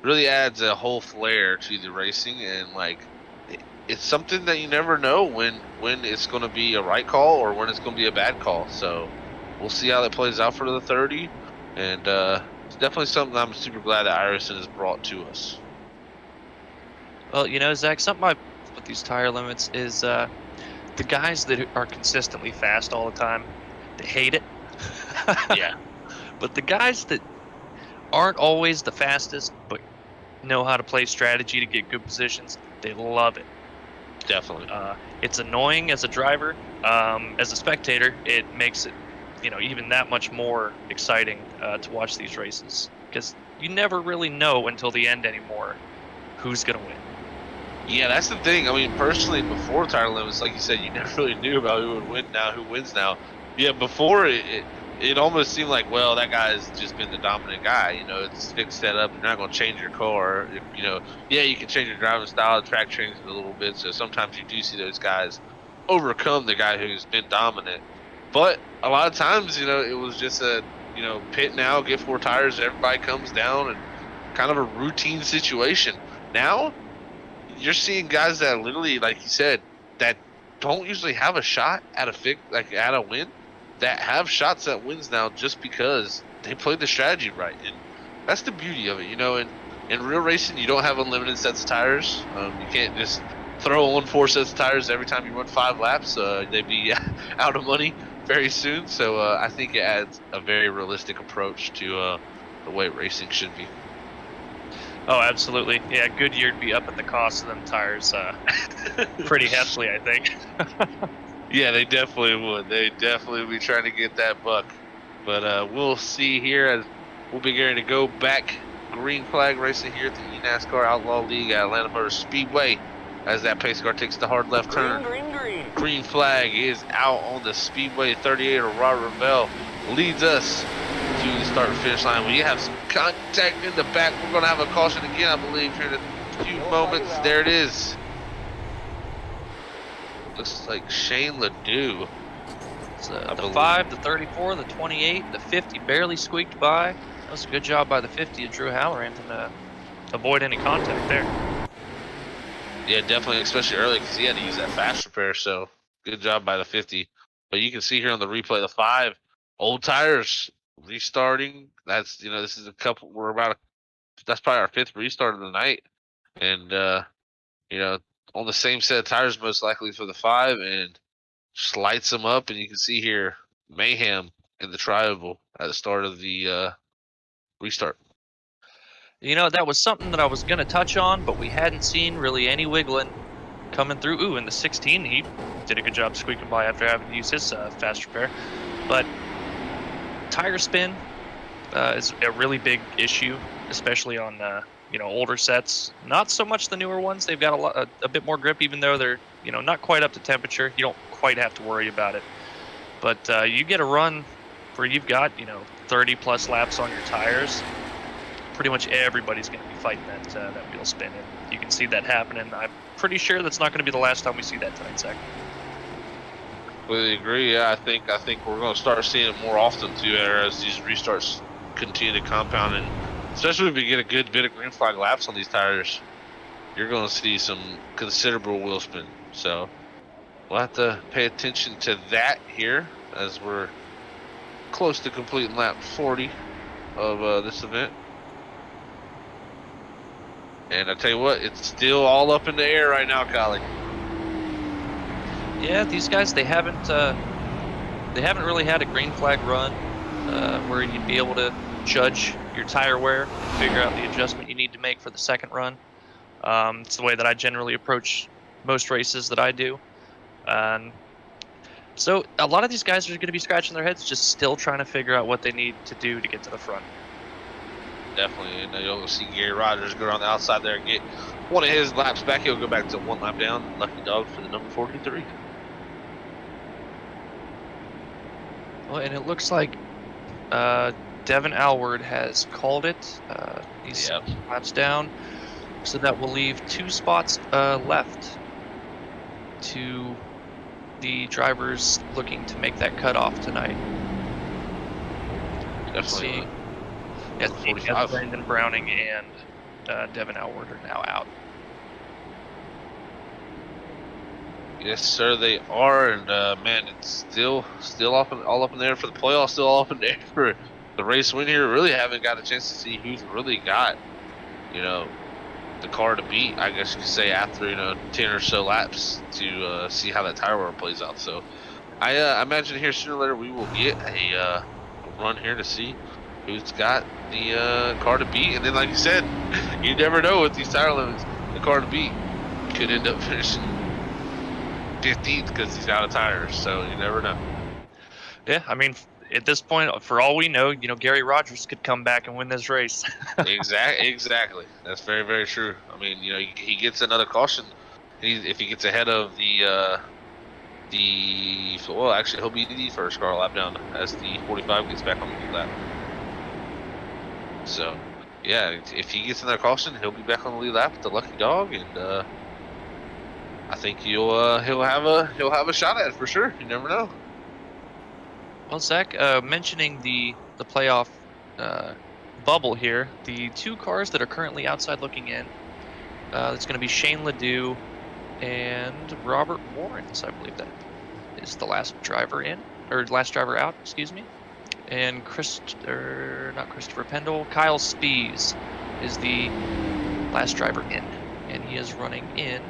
really adds a whole flair to the racing, and like it's something that you never know when it's going to be a right call or when it's going to be a bad call. So we'll see how that plays out for the 30, and it's definitely something I'm super glad that iRacing has brought to us. Well, you know, Zach, something I with these tire limits is the guys that are consistently fast all the time, they hate it. Yeah. But the guys that aren't always the fastest, but know how to play strategy to get good positions, they love it. Definitely. It's annoying as a driver. As a spectator, it makes it, you know, even that much more exciting to watch these races, because you never really know until the end anymore who's gonna win. Yeah, that's the thing. I mean, personally, before tire limits, like you said, you never really knew about who would win now, who wins now. Yeah, before it almost seemed like, well, that guy's just been the dominant guy. You know, it's fixed set up. You're not going to change your car. You know, yeah, you can change your driving style. The track changes a little bit, so sometimes you do see those guys overcome the guy who's been dominant. But a lot of times, you know, it was just a, you know, pit now, get 4 tires, everybody comes down, and kind of a routine situation. Now, you're seeing guys that literally, like you said, that don't usually have a shot at a win, that have shots at wins now just because they played the strategy right. And that's the beauty of it, you know. In real racing, you don't have unlimited sets of tires. You can't just throw on 4 sets of tires every time you run 5 laps. They'd be out of money very soon. So I think it adds a very realistic approach to the way racing should be. Oh, absolutely. Yeah, Goodyear'd be up at the cost of them tires pretty heftily, I think. Yeah, they definitely would. They definitely would be trying to get that buck. But we'll see here as we'll be getting to go back green flag racing here at the eNASCAR Outlaw League at Atlanta Motor Speedway as that pace car takes the hard left turn. Green flag is out on the Speedway. 38 of Robert Ravel leads us to the start and finish line. We have some contact in the back. We're going to have a caution again, I believe, here in a few moments. There it is. Looks like Shane Ledoux. It's, the 5, the 34, the 28, the 50 barely squeaked by. That was a good job by the 50 of Drew Halloran to avoid any contact there. Yeah, definitely, especially early because he had to use that fast repair. So good job by the 50. But you can see here on the replay, the 5 old tires restarting. That's, you know, this is a couple. That's probably our 5th restart of the night, and you know, on the same set of tires most likely for the 5, and just lights them up. And you can see here mayhem in the tri-oval at the start of the restart. You know, that was something that I was going to touch on, but we hadn't seen really any wiggling coming through. Ooh, in the 16, he did a good job squeaking by after having to use his fast repair. But tire spin is a really big issue, especially on you know, older sets. Not so much the newer ones. They've got a bit more grip, even though they're, you know, not quite up to temperature. You don't quite have to worry about it. But you get a run where you've got, you know, 30 plus laps on your tires. Pretty much everybody's going to be fighting that wheel spin, and you can see that happening. I'm pretty sure that's not going to be the last time we see that tonight, Zach. Completely agree. Yeah, I think we're going to start seeing it more often too as these restarts continue to compound, and especially if we get a good bit of green flag laps on these tires, you're going to see some considerable wheel spin. So we'll have to pay attention to that here as we're close to completing lap 40 of this event. And I tell you what, it's still all up in the air right now, Collie. Yeah, these guys, they haven't really had a green flag run where you'd be able to judge your tire wear, figure out the adjustment you need to make for the second run. It's the way that I generally approach most races that I do. So a lot of these guys are going to be scratching their heads, just still trying to figure out what they need to do to get to the front. Definitely, and you'll see Gary Rogers go around the outside there and get one of his laps back. He'll go back to 1 lap down. Lucky dog for the number 43. Well, and it looks like Devin Alward has called it. He's laps down. So that will leave 2 spots left to the drivers looking to make that cutoff tonight. Definitely. Yes, 45. Brandon Browning and Devin Elward are now out. Yes, sir, they are, and man, it's still all up in there for the playoffs. Still all up in there for the race win here. Really haven't got a chance to see who's really got, the car to beat. I guess you could say after 10 or so laps to see how that tire wear plays out. So I imagine here sooner or later we will get a run here to see who's got the car to beat. And then, like you said, you never know with these tire limits, the car to beat could end up finishing 15th because he's out of tires, so you never know. Yeah, I mean, at this point, for all we know, Gary Rogers could come back and win this race. Exactly. That's very, very true. I mean, he gets another caution. If he gets ahead of well, actually, he'll be the first car lap down as the 45 gets back on the lead lap. So, yeah, if he gets another caution, he'll be back on the lead lap with the lucky dog, and I think he'll have a shot at it for sure. You never know. Well, Zach, mentioning the playoff bubble here, the 2 cars that are currently outside looking in, it's going to be Shane Ledoux and Robert Warrens, I believe that is the last driver in, or last driver out, excuse me. And not Christopher Pendle, Kyle Spees is the last driver in, and he is running in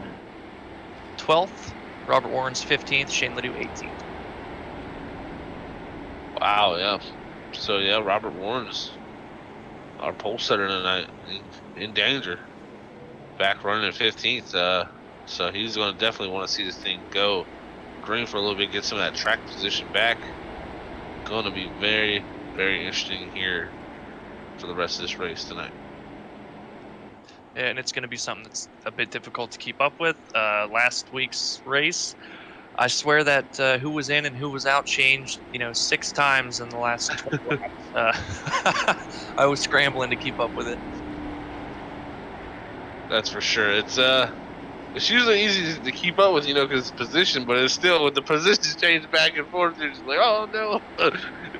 12th, Robert Warrens 15th, Shane Ledoux 18th. Wow, yeah. So yeah, Robert Warren's our pole setter tonight, in danger. Back running at 15th, so he's going to definitely want to see this thing go green for a little bit, get some of that track position back. Going to be very, very interesting here for the rest of this race tonight. And it's going to be something that's a bit difficult to keep up with. Last week's race, I swear that who was in and who was out changed, 6 times in the last 12 laps. I was scrambling to keep up with it. That's for sure. It's usually easy to keep up with, because it's position, but it's still, with the positions change back and forth, you're just like, oh no,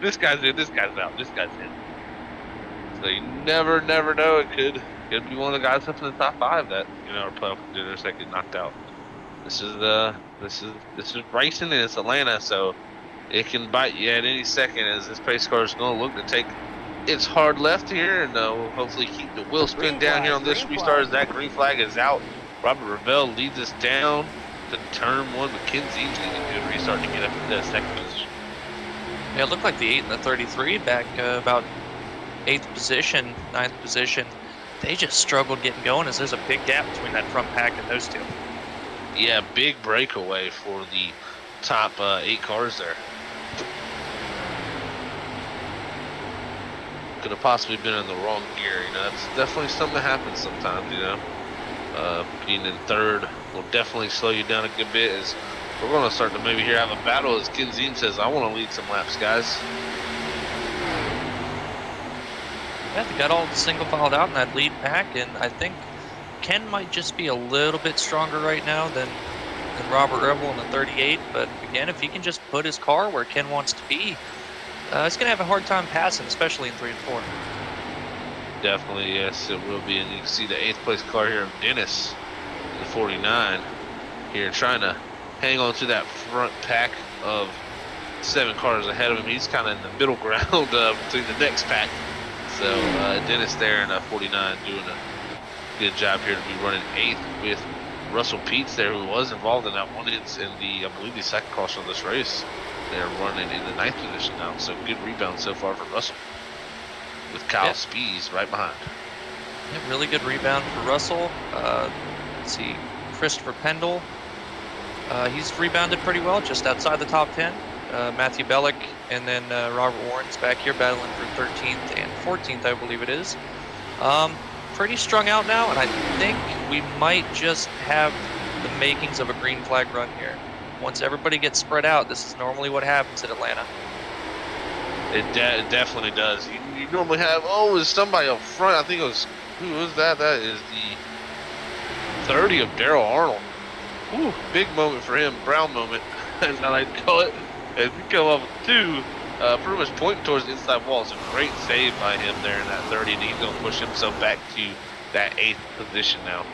this guy's in, this guy's out, this guy's in. So you never know. It could be one of the guys up in the top 5 that, are playoff contenders that get knocked out. This is racing, and it's Atlanta, so it can bite you at any second as this pace car is going to look to take its hard left here, and we'll hopefully keep the wheel spin down here on this restart as that green flag is out. Robert Ravel leads us down to turn 1. McKenzie's going to do a restart to get up to the second position. Yeah, it looked like the 8 and the 33 back about 8th position, 9th position. They just struggled getting going as there's a big gap between that front pack and those 2. Yeah, big breakaway for the top 8 cars there. Could have possibly been in the wrong gear. It's definitely something that happens sometimes. Being in 3rd will definitely slow you down a good bit. As we're going to start to maybe here have a battle, as Kenzine says, I want to lead some laps, guys. Yeah, they got all single filed out in that lead pack, and I think Ken might just be a little bit stronger right now than Robert Rebel in the 38, but again, if he can just put his car where Ken wants to be, it's going to have a hard time passing, especially in 3 and 4. Definitely, yes, it will be. And you can see the 8th place car here of Dennis, the 49, here trying to hang on to that front pack of 7 cars ahead of him. He's kind of in the middle ground between the next pack. So Dennis there in 49 doing a good job here to be running 8th with Russell Peets there, who was involved in that one. It's in I believe, the second caution of this race. They're running in the 9th position now. So good rebound so far for Russell, with Kyle Spees right behind. Yeah, really good rebound for Russell. Let's see, Christopher Pendle. He's rebounded pretty well, just outside the top 10. Matthew Bellick and then Robert Warren's back here battling for 13th and 14th, I believe it is. Pretty strung out now, and I think we might just have the makings of a green flag run here. Once everybody gets spread out, this is normally what happens at Atlanta. It definitely does. You normally have, is somebody up front. I think it was, who was that? That is 30 of Daryl Arnold. Ooh, big moment for him, Brown moment, as I like to call it. As we come up with 2, pretty much pointing towards the inside wall. It's a great save by him there in that 30, and he's going to push himself back to that 8th position now.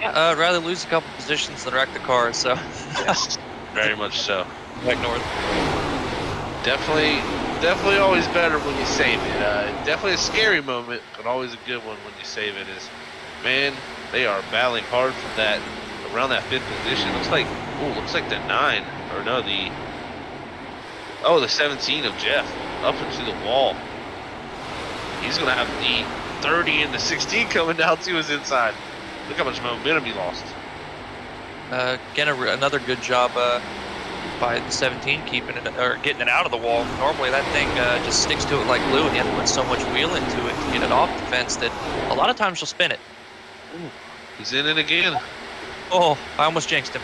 Yeah, I'd rather lose a couple positions than wreck the car, so. Yes, very much so. Back north. Definitely always better when you save it. Definitely a scary moment, but always a good one when you save it. Is, man, they are battling hard for that, around that 5th position. Looks like the 9, or no, the 17 of Jeff up into the wall. He's gonna have the 30 and the 16 coming down to his inside. Look how much momentum he lost. Again, another good job by the 17 keeping it or getting it out of the wall. Normally that thing just sticks to it like glue, and you have to put so much wheel into it to get it off the fence that a lot of times you'll spin it. Ooh, he's in it again. Oh, I almost jinxed him.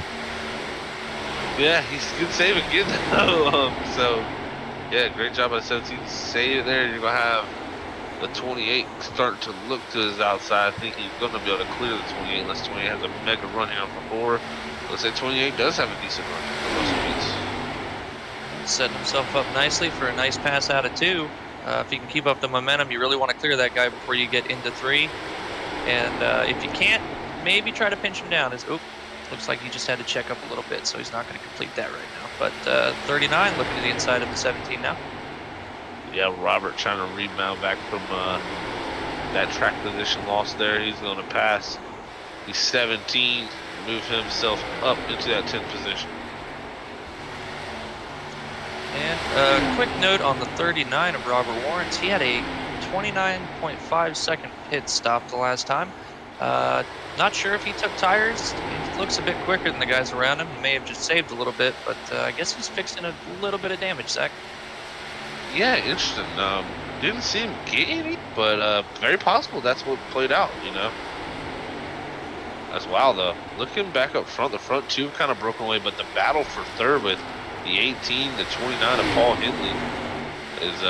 Yeah, he's a good save again. So, yeah, great job by 17 to save it there. You're going to have the 28 starting to look to his outside. I think he's going to be able to clear the 28 unless 28 has a mega run here before. Looks like 28 does have a decent run for most speeds. Setting himself up nicely for a nice pass out of 2. If you can keep up the momentum, you really want to clear that guy before you get into 3. And if you can't, maybe try to pinch him down. Looks like he just had to check up a little bit, so he's not going to complete that right now. But 39 looking to the inside of the 17 now. Yeah, Robert trying to rebound back from that track position loss there. He's going to pass the 17, move himself up into that 10th position. And a quick note on the 39 of Robert Warrens. He had a 29.5 second pit stop the last time. Not sure if he took tires. He looks a bit quicker than the guys around him. He may have just saved a little bit, but I guess he's fixing a little bit of damage, Zach. Yeah, interesting. Didn't see him get any, but very possible that's what played out, you know. That's wild, though. Looking back up front, the front 2 kind of broken away, but the battle for 3rd with the 18, the 29 of Paul Hindley is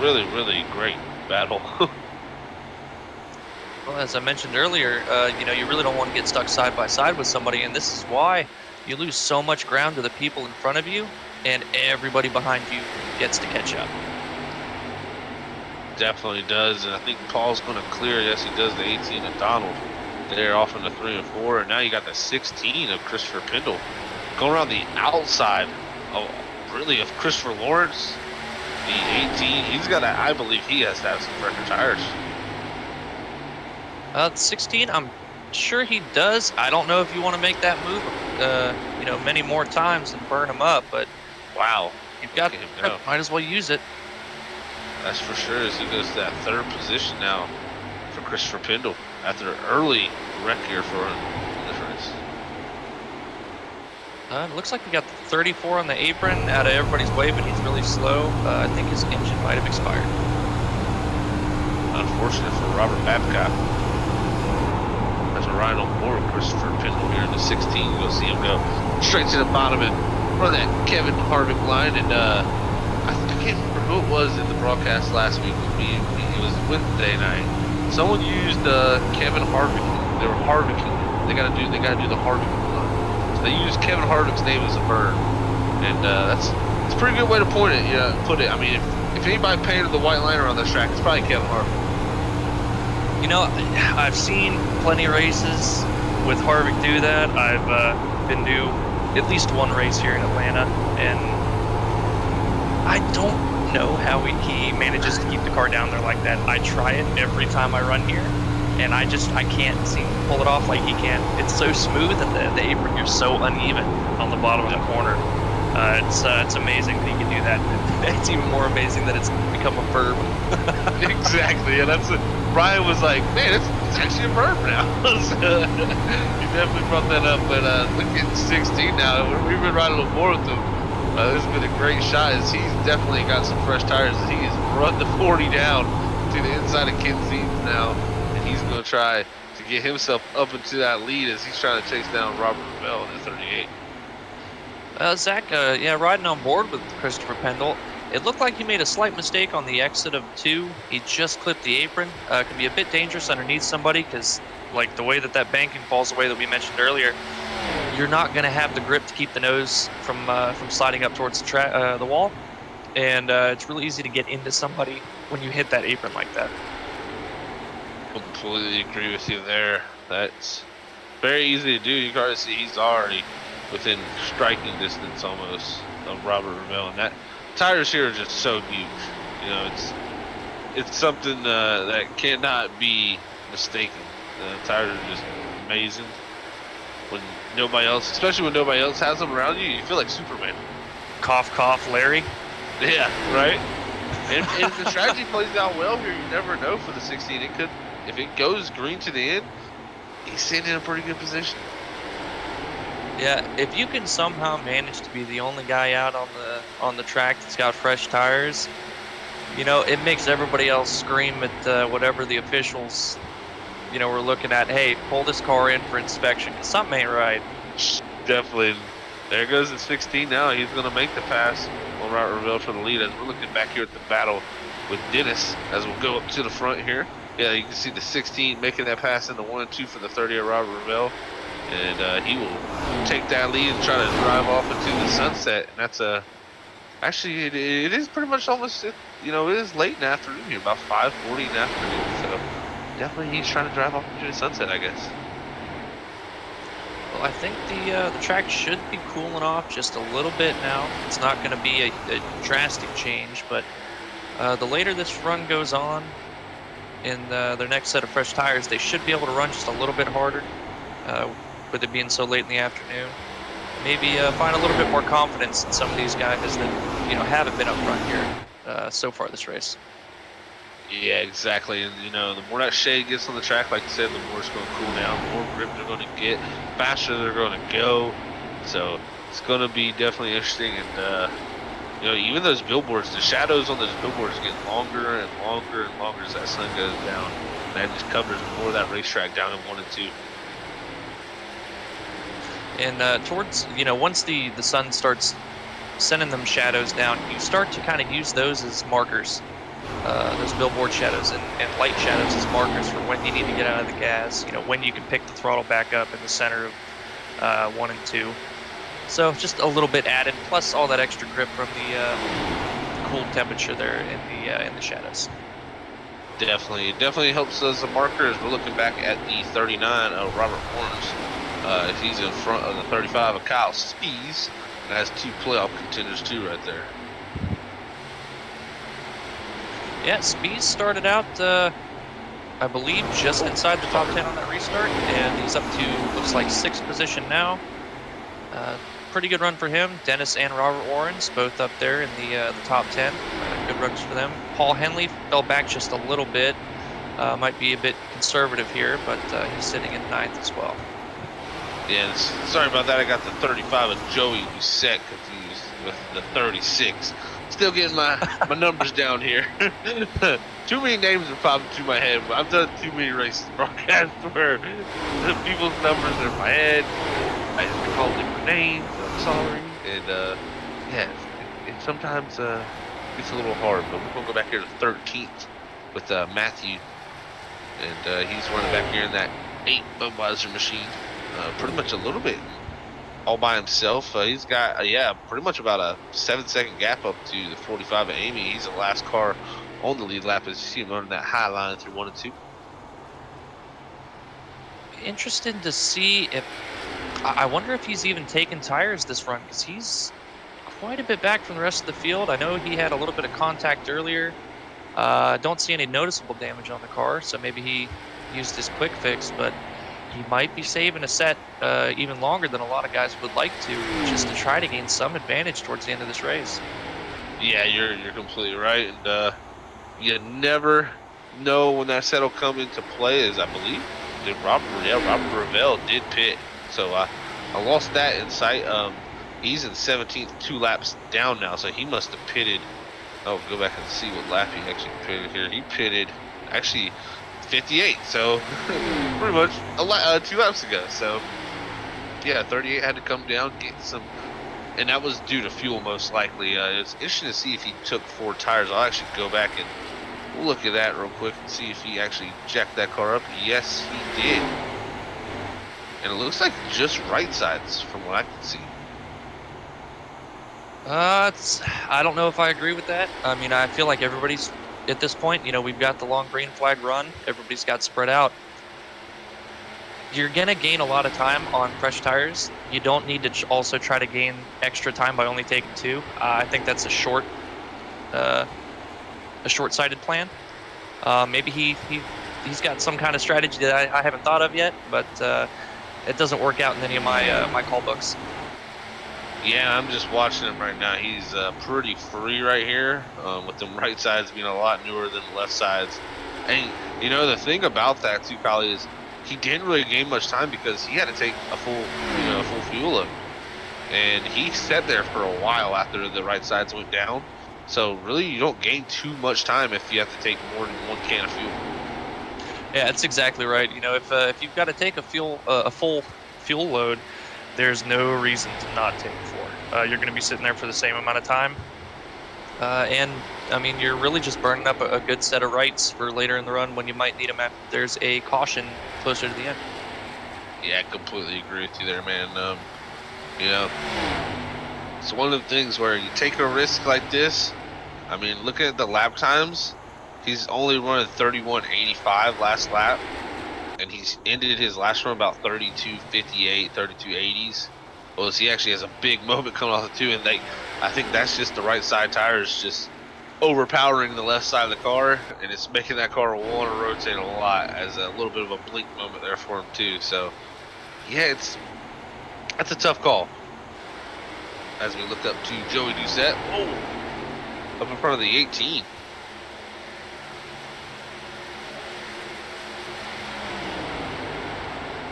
really, really great battle. Well, as I mentioned earlier, you really don't want to get stuck side by side with somebody, and this is why you lose so much ground to the people in front of you, and everybody behind you gets to catch up. Definitely does, and I think Paul's going to clear. Yes, he does the 18 of Donald. They're off in the 3 and 4, and now you got the 16 of Christopher Pendle going around the outside of Christopher Lawrence. The 18, he's got to, I believe he has to have some fresher tires. 16, I'm sure he does. I don't know if you want to make that move, many more times and burn him up, but wow, you've got him might as well use it. That's for sure, as he goes to that 3rd position now for Christopher Pendle after an early wreck here for him in this race. It looks like we got the 34 on the apron out of everybody's way, but he's really slow. I think his engine might have expired. Unfortunate for Robert Babcock. As a ride on board with Christopher Pendle here in the 16, you'll see him go straight to the bottom and run that Kevin Harvick line. And I can't remember who it was in the broadcast last week with me. It was Wednesday night. Someone used Kevin Harvick. They were Harvicking. They gotta do the Harvick line. So they used Kevin Harvick's name as a verb, and that's a pretty good way to put it. I mean, if anybody painted the white liner on this track, it's probably Kevin Harvick. You know, I've seen plenty of races with Harvick do that. I've been to at least one race here in Atlanta, and I don't know how he manages to keep the car down there like that. I try it every time I run here, and I can't seem to pull it off like he can. It's so smooth, and the apron here is so uneven on the bottom of the corner. It's amazing that he can do that. It's even more amazing that it's become a verb. Exactly, and that's it. Brian was like, man, it's actually a verb now. He definitely brought that up, but look at 16 now. We've been riding a little more with him. This has been a great shot, as he's definitely got some fresh tires. As he has run the 40 down to the inside of Ken Seams now, and he's going to try to get himself up into that lead as he's trying to chase down Robert Ravel in the 38. Zach, riding on board with Christopher Pendle. It looked like he made a slight mistake on the exit of 2. He just clipped the apron. Can be a bit dangerous underneath somebody because, like, the way that banking falls away that we mentioned earlier, you're not going to have the grip to keep the nose from sliding up towards the wall. And it's really easy to get into somebody when you hit that apron like that. Completely agree with you there. That's very easy to do. You can already see he's already within striking distance almost of Robert Revelle, and that tires here are just so huge. You know, it's something that cannot be mistaken. The tires are just amazing. When nobody else, especially when nobody else has them around you, you feel like Superman. Cough, cough, Larry. Yeah, right. And if the strategy plays out well here, you never know for the 16. It could, if it goes green to the end, he's sitting in a pretty good position. Yeah, if you can somehow manage to be the only guy out on the track that's got fresh tires, you know, it makes everybody else scream at whatever the officials, you know, were looking at. Hey, pull this car in for inspection, 'cause something ain't right. Definitely. There goes the 16 now. He's going to make the pass on Robert Revelle for the lead. As we're looking back here at the battle with Dennis, as we'll go up to the front here. Yeah, you can see the 16 making that pass in the 1 and 2 for the 30 of Robert Revelle. And he will take that lead and try to drive off into the sunset. And that's actually, it is pretty much almost, you know, it is late in the afternoon here, about 5:40 in the afternoon. So definitely he's trying to drive off into the sunset, I guess. Well, I think the track should be cooling off just a little bit now. It's not going to be a drastic change, but the later this run goes on in their next set of fresh tires, they should be able to run just a little bit harder. With it being so late in the afternoon, maybe find a little bit more confidence in some of these guys that, you know, haven't been up front here so far this race. Yeah, exactly. And you know, the more that shade gets on the track, like you said, the more it's going to cool down, the more grip they're going to get, faster they're going to go. So it's going to be definitely interesting. And you know, even those billboards, the shadows on those billboards get longer and longer and longer as that sun goes down. And that just covers more of that racetrack down in 1 and 2. And towards, you know, once the sun starts sending them shadows down, you start to kind of use those as markers, those billboard shadows and light shadows as markers for when you need to get out of the gas, you know, when you can pick the throttle back up in the center of 1 and 2. So just a little bit added, plus all that extra grip from the cool temperature there in the shadows. Definitely helps as a marker as we're looking back at the 39 of Robert Warnes. He's in front of the 35 of Kyle Spees. And has 2 playoff contenders too right there. Yeah, Spees started out, I believe, just inside the top 10 on that restart, and he's up to, looks like, 6th position now. Pretty good run for him. Dennis and Robert Warrens both up there in the top 10. Good runs for them. Paul Henley fell back just a little bit. Might be a bit conservative here, but he's sitting in 9th as well. Yeah, sorry about that. I got the 35 of Joey Doucette confused with the 36. Still getting my numbers down here. Too many names are popping through my head. I've done too many races broadcasts where the people's numbers are in my head. I have to call different names. I'm sorry. And yeah, it sometimes gets a little hard. But we're gonna go back here to 13th with Matthew, and he's running back here in that 8 Budweiser machine. Pretty much a little bit all by himself. He's got, pretty much about a 7-second gap up to the 45 of Amy. He's the last car on the lead lap as you see him running that high line through 1 and 2. Interested to see if, I wonder if he's even taken tires this run, because he's quite a bit back from the rest of the field. I know he had a little bit of contact earlier. Don't see any noticeable damage on the car, so maybe he used his quick fix, but he might be saving a set even longer than a lot of guys would like to, just to try to gain some advantage towards the end of this race. Yeah, you're completely right, and you never know when that set will come into play. As I believe Robert Revelle did pit, so I lost that insight. He's in 17th, 2 laps down now, so he must have pitted. I'll go back and see what lap he actually pitted here. He pitted actually 58, so pretty much 2 laps ago. So yeah, 38 had to come down, get some and that was due to fuel most likely. It's interesting to see if he took 4 tires. I'll actually go back and look at that real quick and see if he actually jacked that car up. Yes, he did. And it looks like just right sides from what I can see. I don't know if I agree with that. I mean, I feel like everybody's at this point, you know, we've got the long green flag run. Everybody's got spread out. You're going to gain a lot of time on fresh tires. You don't need to also try to gain extra time by only taking 2. I think that's a short-sighted plan. Maybe he's got some kind of strategy that I haven't thought of yet, but it doesn't work out in any of my call books. Yeah, I'm just watching him right now. He's pretty free right here, with them right sides being a lot newer than the left sides. And you know the thing about that too, Kyle, is he didn't really gain much time because he had to take a full fuel load, and he sat there for a while after the right sides went down. So really, you don't gain too much time if you have to take more than 1 can of fuel. Yeah, that's exactly right. You know, if you've got to take a full fuel load, there's no reason to not take 4. You're going to be sitting there for the same amount of time. And, I mean, you're really just burning up a good set of rights for later in the run when you might need them if there's a caution closer to the end. Yeah, I completely agree with you there, man. You know, it's one of the things where you take a risk like this. I mean, looking at the lap times, he's only running 31.85 last lap. And he's ended his last run about 32.58, 32.80s. Well, he actually has a big moment coming off the 2, and I think that's just the right side tires just overpowering the left side of the car, and it's making that car want to rotate a lot as a little bit of a blink moment there for him too. So, yeah, that's a tough call. As we look up to Joey Doucette, up in front of the 18.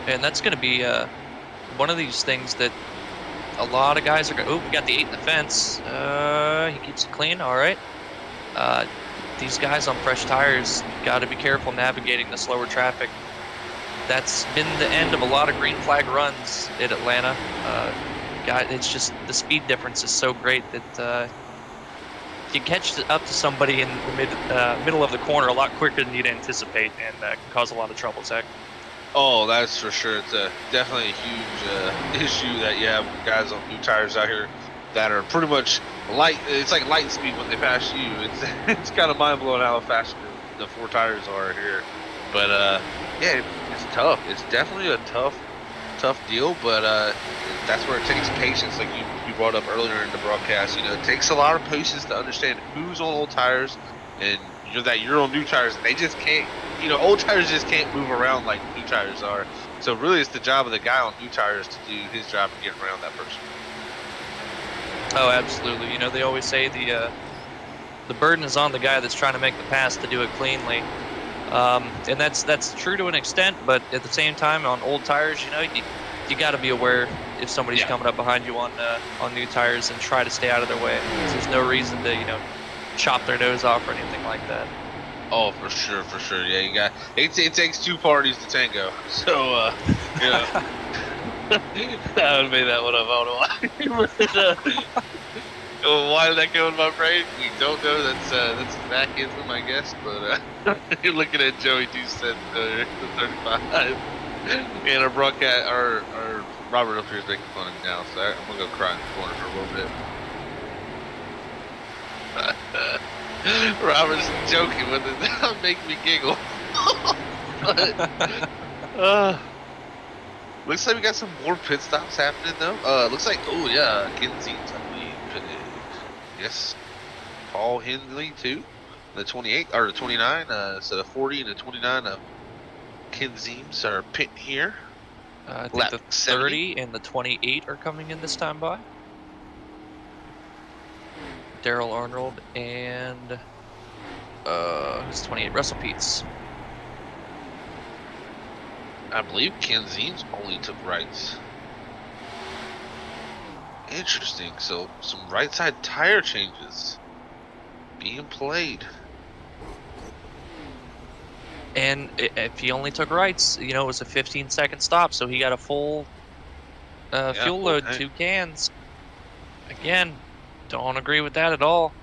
And that's going to be one of these things that a lot of guys are going to... Oh, we got the 8 in the fence. He keeps it clean. All right. These guys on fresh tires got to be careful navigating the slower traffic. That's been the end of a lot of green flag runs at Atlanta. It's just the speed difference is so great that you catch up to somebody in the middle of the corner a lot quicker than you'd anticipate, and can cause a lot of trouble, Zach. Oh, that's for sure. It's definitely a huge issue that you have guys on new tires out here that are pretty much light. It's like light speed when they pass you. It's kind of mind blowing how fast the 4 tires are here. But yeah, it's tough. It's definitely a tough deal. But that's where it takes patience, like you brought up earlier in the broadcast. You know, it takes a lot of patience to understand who's on old tires and you're on new tires. They just can't. You know, old tires just can't move around like new tires are. So really, it's the job of the guy on new tires to do his job and get around that person. Oh, absolutely. You know, they always say the burden is on the guy that's trying to make the pass to do it cleanly. And that's true to an extent, but at the same time, on old tires, you know, you got to be aware if somebody's coming up behind you on new tires and try to stay out of their way. There's no reason to, chop their nose off or anything like that. Oh, for sure. Yeah, you got it takes 2 parties to tango. So, I would make that one up. I don't know why. Why did that go in my brain? We don't know. That's Mac-ism, I guess. But you're looking at Joey Doucette, the 35, and our broadcast, our Robert up here is making fun of me now. So I'm gonna go cry in the corner for a little bit. Robert's joking with it. That makes me giggle. But, looks like we got some more pit stops happening though. Looks like Kinsey, yes, Paul Henley too. The 28 or the 29. So the 40 and the 29 of Kinseems are pitting here. I think the 30 and the 28 are coming in this time by. Daryl Arnold and who's 28? Russell Peets. I believe Kinseems only took rights. Interesting. So some right side tire changes being played. And if he only took rights, it was a 15-second stop, so he got a full fuel load, 2 cans. Again, don't agree with that at all.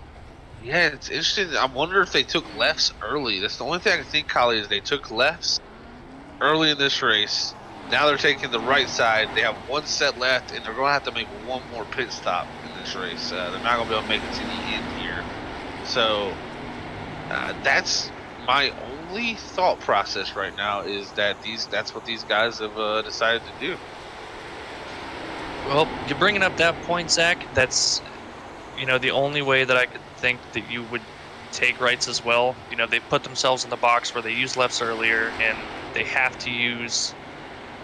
Yeah, it's interesting. I wonder if they took lefts early. That's the only thing I can think, Collie, is they took lefts early in this race. Now they're taking the right side. They have one set left, and they're going to have to make one more pit stop in this race. They're not going to be able to make it to the end here. So that's my only thought process right now, is that that's what these guys have decided to do. Well, you're bringing up that point, Zach. That's, the only way that I could think that you would take rights as well. They put themselves in the box where they used lefts earlier, and they have to use,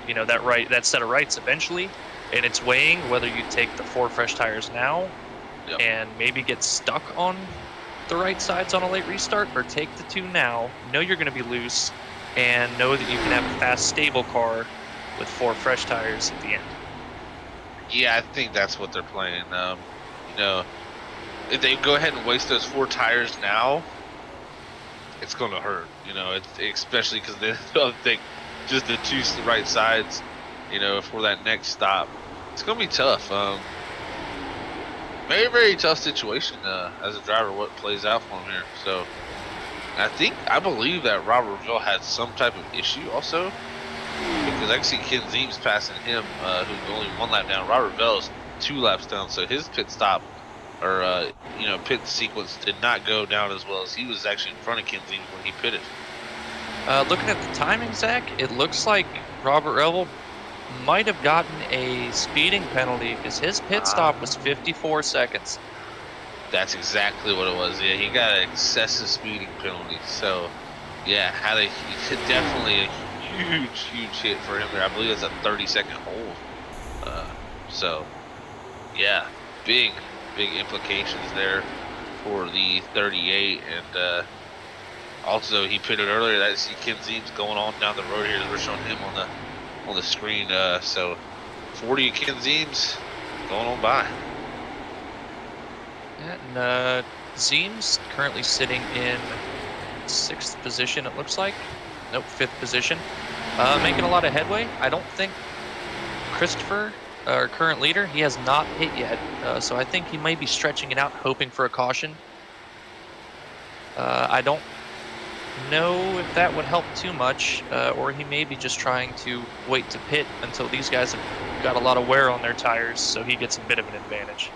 that set of rights eventually. And it's weighing whether you take the 4 fresh tires now and maybe get stuck on the right sides on a late restart, or take the 2 now, know you're going to be loose, and know that you can have a fast, stable car with 4 fresh tires at the end. Yeah, I think that's what they're playing. If they go ahead and waste those 4 tires now, it's going to hurt. Especially because they'll take just the 2 right sides, for that next stop. It's going to be tough. Very, very tough situation as a driver, what plays out for him here. So I believe that Robert Revelle had some type of issue also, because I can see Ken Zeems passing him, who's only 1 lap down. Robert Revelle is 2 laps down, so his pit stop, or pit sequence, did not go down as well, as he was actually in front of Ken Zeems when he pitted. Looking at the timing, Zach, it looks like Robert Revelle might have gotten a speeding penalty, because his pit stop was 54 seconds. That's exactly what it was. Yeah, he got an excessive speeding penalty. So, yeah, definitely a huge hit for him there. I believe it's a 30-second hold. So, yeah, big implications there for the 38. And also, he pitted earlier. I see Ken Zeems going on down the road here. We're showing him on the screen. So 40 Ken Zeems going on by. And Zeems currently sitting in 6th position, it looks like. Nope, 5th position. Making a lot of headway. I don't think Christopher, our current leader, he has not hit yet. So I think he might be stretching it out, hoping for a caution. I don't know if that would help too much, or he may be just trying to wait to pit until these guys have got a lot of wear on their tires, so he gets a bit of an advantage.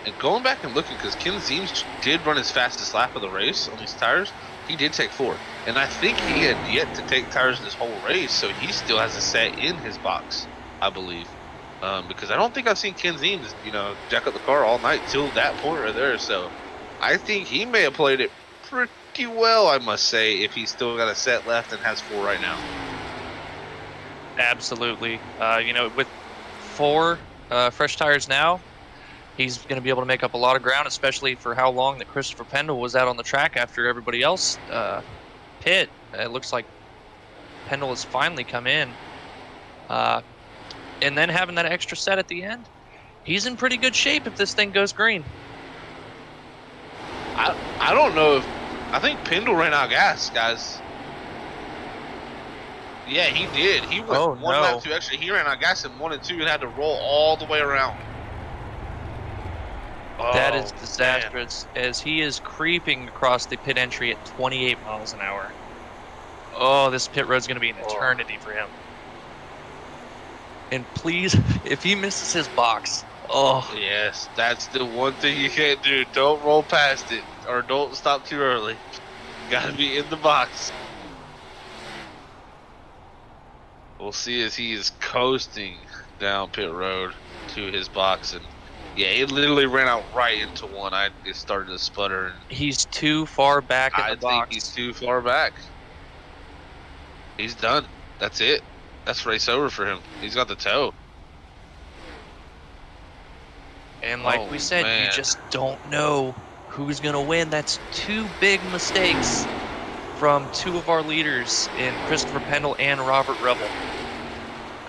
And going back and looking, because Ken Zeems did run his fastest lap of the race on these tires, he did take 4. And I think he had yet to take tires this whole race, so he still has a set in his box, I believe. Because I don't think I've seen Ken Zeems, jack up the car all night till that point right there. So I think he may have played it pretty well, I must say, if he's still got a set left and has 4 right now. Absolutely. With 4 fresh tires now, he's going to be able to make up a lot of ground, especially for how long that Christopher Pendle was out on the track after everybody else pit. It looks like Pendle has finally come in. And then having that extra set at the end, he's in pretty good shape if this thing goes green. I don't know if... I think Pendle ran out of gas, guys. Yeah, he did. He went 1 lap 2 extra. He ran out of gas in 1 and 2 and had to roll all the way around. That is disastrous, as he is creeping across the pit entry at 28 miles an hour. Oh, this pit road's going to be an eternity for him. And please, if he misses his box, yes, that's the one thing you can't do. Don't roll past it, or don't stop too early. Got to be in the box. We'll see as he is coasting down pit road to his box, and yeah, he literally ran out right into one. It started to sputter. And he's too far back in the box. I think he's too far back. He's done. That's it. That's race over for him. He's got the tow. And like we said, you just don't know who's going to win. That's 2 big mistakes from 2 of our leaders in Christopher Pendle and Robert Revelle.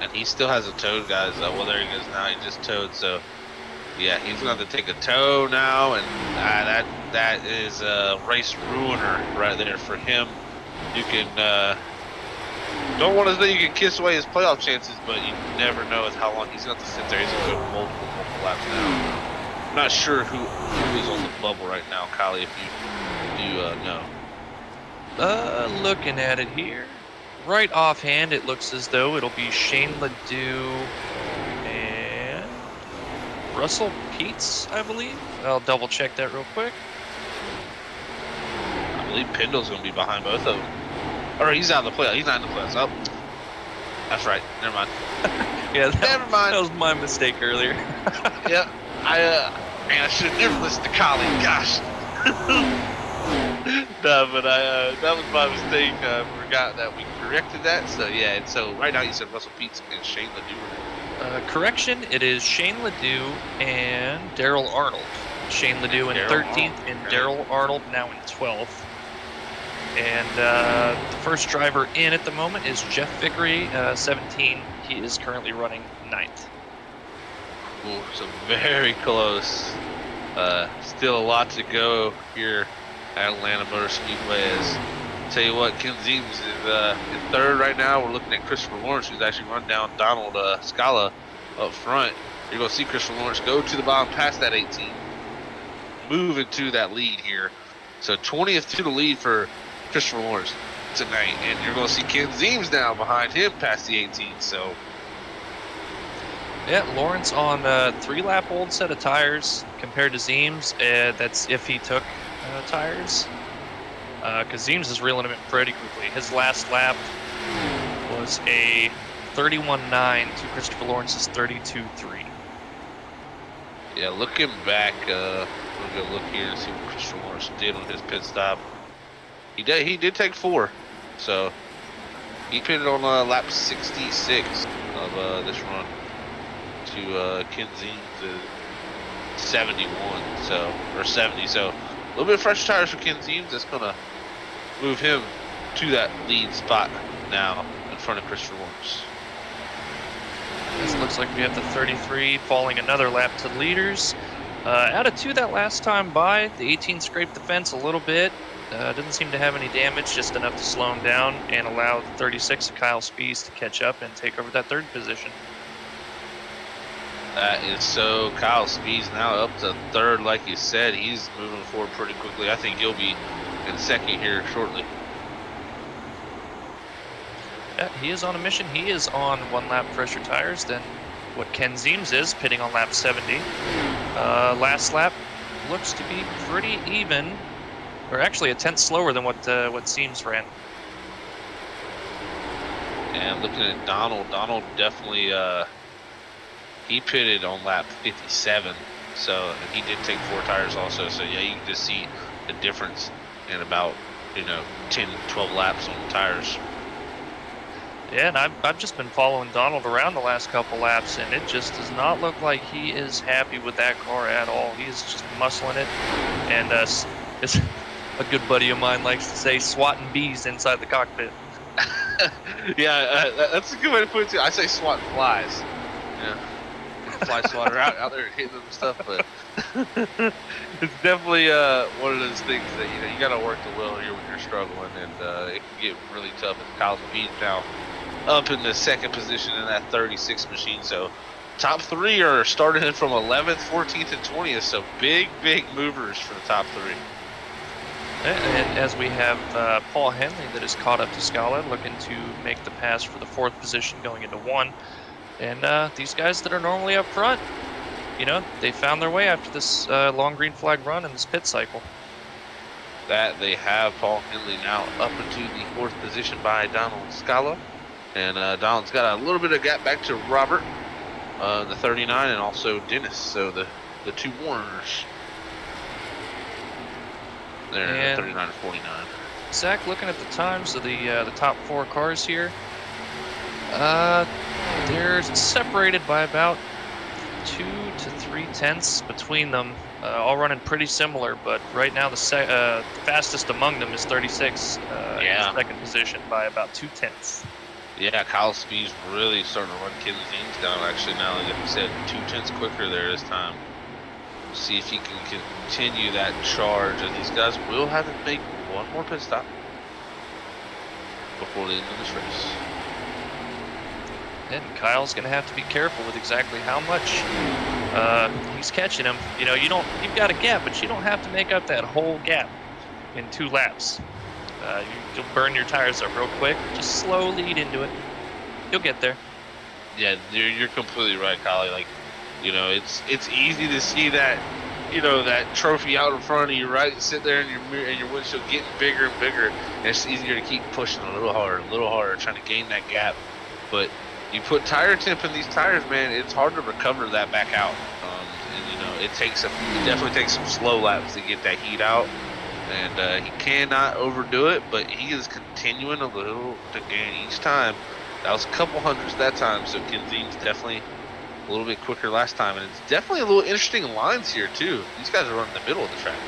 And he still has a tow, guys. Well, there he goes now. He just towed, so... Yeah, he's going to have to take a tow now, and that is a race ruiner right there for him. You can don't want to say you can kiss away his playoff chances, but you never know how long he's going to sit there. He's going to go multiple laps now. I'm not sure who is on the bubble right now, Kylie, if you know. Looking at it here, right offhand, it looks as though it'll be Shane Ledoux and Russell Peets, I believe. I'll double check that real quick. I believe Pendle's going to be behind both of them. Or he's out of the playoffs. He's not in the playoffs. Oh, that's right. Never mind. Yeah, Never mind. That was my mistake earlier. Yeah, man, I should have never listened to Collie. Gosh. No, but that was my mistake. I forgot that we corrected that. So yeah, and so right now you said Russell Peets and Shane Ledoux. Correction, it is Shane Ledoux and Daryl Arnold. Shane Ledoux in 13th and Daryl Arnold now in 12th. And the first driver in at the moment is Jeff Vickery, 17. He is currently running 9th. Ooh, so very close. Still a lot to go here at Atlanta Motor Speedway. Tell you what, Ken Zeems is in 3rd right now. We're looking at Christopher Lawrence, who's actually run down Donald Scala up front. You're going to see Christopher Lawrence go to the bottom past that 18, move into that lead here. So 20th to the lead for Christopher Lawrence tonight, and you're going to see Ken Zeems now behind him past the 18. So yeah, Lawrence on 3-lap old set of tires compared to Zeems. That's if he took tires, because Zeems is reeling him in pretty quickly. His last lap was a 31.9 to Christopher Lawrence's 32.3. yeah, looking back, we'll go look here and see what Christopher Lawrence did on his pit stop. He did take 4, so he pitted on lap 66 of this run to Ken Zeems' 71, or 70. So a little bit of fresh tires for Ken Zeems. That's gonna move him to that lead spot now in front of Christopher Lawrence. This looks like we have the 33 falling another lap to leaders. Out of 2 that last time by, the 18 scraped the fence a little bit. Didn't seem to have any damage, just enough to slow him down and allow the 36 of Kyle Spees to catch up and take over that 3rd position. That is so. Kyle Spees now up to 3rd, like you said. He's moving forward pretty quickly. I think he'll be in 2nd here shortly. Yeah, he is on a mission. He is on 1 lap fresher tires than what Ken Zeems is, pitting on lap 70. Last lap looks to be pretty even, or actually a 10th slower than what Zeems ran. And looking at Donald definitely he pitted on lap 57, so he did take 4 tires also. So yeah, you can just see the difference in about 10, 12 laps on the tires. Yeah, and I've just been following Donald around the last couple laps, and it just does not look like he is happy with that car at all. He's just muscling it, and it's a good buddy of mine likes to say, swatting bees inside the cockpit. Yeah, that's a good way to put it too. I say swatting flies. Yeah, fly swatter out there hitting them and stuff, but it's definitely one of those things that you got to work the wheel here when you're struggling, and it can get really tough. And Kyle Spees now up in the 2nd position in that 36 machine. So top 3 are starting from 11th, 14th, and 20th. So big movers for the top 3. And as we have Paul Henley that is caught up to Scala, looking to make the pass for the 4th position going into 1. And these guys that are normally up front, they found their way after this long green flag run in this pit cycle. That they have Paul Henley now up into the 4th position by Donald Scala. And Donald's got a little bit of gap back to Robert, the 39, and also Dennis. So the 2 Warners. There, 39 and 49. Zach, looking at the times of the top 4 cars here, they're separated by about 2 to 3 tenths between them, all running pretty similar. But right now, the fastest among them is 36 in 2nd position by about 2 tenths. Yeah, Kyle Spees really starting to run Ken Zeems down. Actually, now, like I said, 2 tenths quicker there this time. See if he can continue that charge, and these guys will have to make 1 more pit stop before the end of this race. And Kyle's going to have to be careful with exactly how much He's catching him. You know, you've got a gap, but you don't have to make up that whole gap in 2 laps. You'll burn your tires up real quick. Just slowly eat into it. You'll get there. Yeah, you're completely right, Collie. Like, you know, it's easy to see that, you know, that trophy out in front of you, right? Sit there in your mirror and your windshield getting bigger and bigger, and it's easier to keep pushing a little harder, trying to gain that gap. But you put tire temp in these tires, man, it's hard to recover that back out. And you know, it definitely takes some slow laps to get that heat out. And he cannot overdo it, but he is continuing a little to gain each time. That was a couple hundreds that time, so Kenzine's definitely a little bit quicker last time, and it's definitely a little interesting lines here too. These guys are running the middle of the track.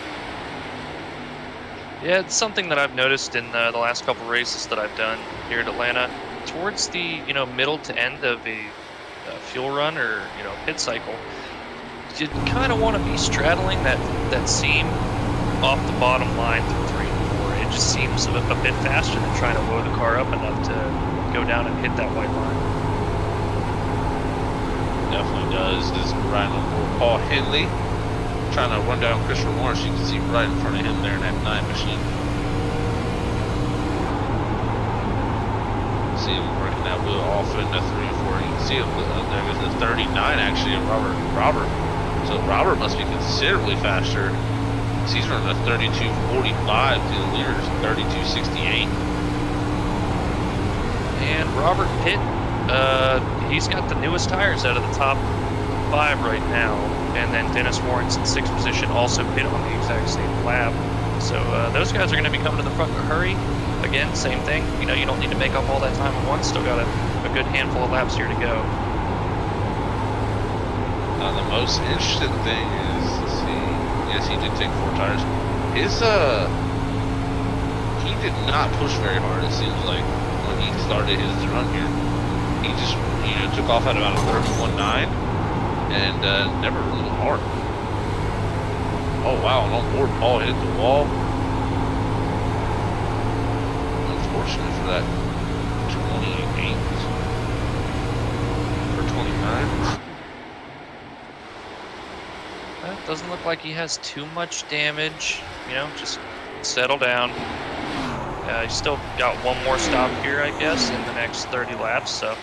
Yeah, it's something that I've noticed in the last couple races that I've done here at Atlanta. Towards the middle to end of a fuel run or pit cycle, you kind of want to be straddling that seam off the bottom line through 3 and 4. It just seems a bit faster than trying to load the car up enough to go down and hit that white line. Definitely does. This is right on board Paul Henley, trying to run down Christopher Lawrence. You can see right in front of him there in that 9 machine. See him breaking that wheel off in the 3 and 4. You can see him there with the 39 actually of Robert. So Robert must be considerably faster. He's running a 32.45 to the leaders 32.68. And Robert Pitt, he's got the newest tires out of the top 5 right now. And then Dennis Warren's in 6th position, also pit on the exact same lap. So those guys are going to be coming to the front in a hurry. Again, same thing. You don't need to make up all that time at once. Still got a good handful of laps here to go. The most interesting thing is, let's see, yes, he did take 4 tires. He did not push very hard, it seems like, when he started his run here. He just, took off at about a 31.9 and never really went hard. Oh, wow, and on board, Paul hit the wall. Unfortunately for that 28 or 29. It doesn't look like he has too much damage. Just settle down. He's still got one more stop here, I guess, in the next 30 laps. So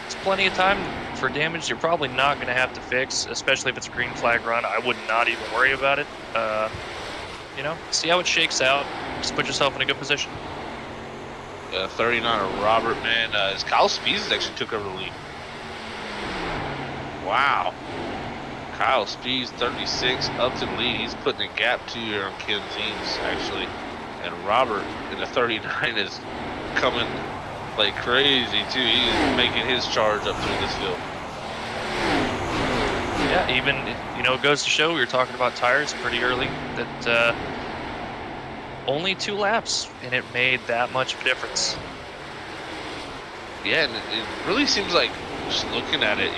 it's plenty of time for damage you're probably not going to have to fix, especially if it's a green flag run. I would not even worry about it. See how it shakes out. Just put yourself in a good position. 39 of Robert, man. Kyle Speeds actually took over the lead. Wow. Kyle Speeds, 36, up to the lead. He's putting a gap to here on Ken Zeens, actually. And Robert in the 39 is coming like crazy, too. He is making his charge up through this field. Yeah, even, it goes to show, we were talking about tires pretty early, that only 2 laps, and it made that much of a difference. Yeah, and it really seems like, just looking at it,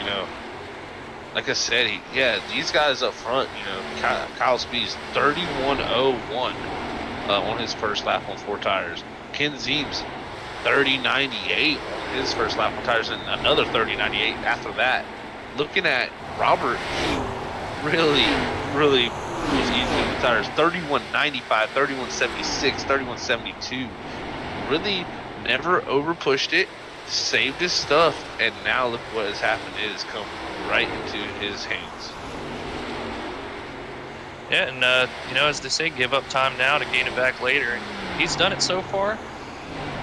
like I said, these guys up front, Kyle Speed's 31.01 on his first lap on 4 tires. Ken Zeems, 30.98 on his first lap on tires, and another 30.98 after that. Looking at Robert, he really was easy with the tires. 31.95, 31.76, 31.72. Really never overpushed it, saved his stuff, and now look what has happened. It has come right into his hands. Yeah, and as they say, give up time now to gain it back later. And he's done it so far.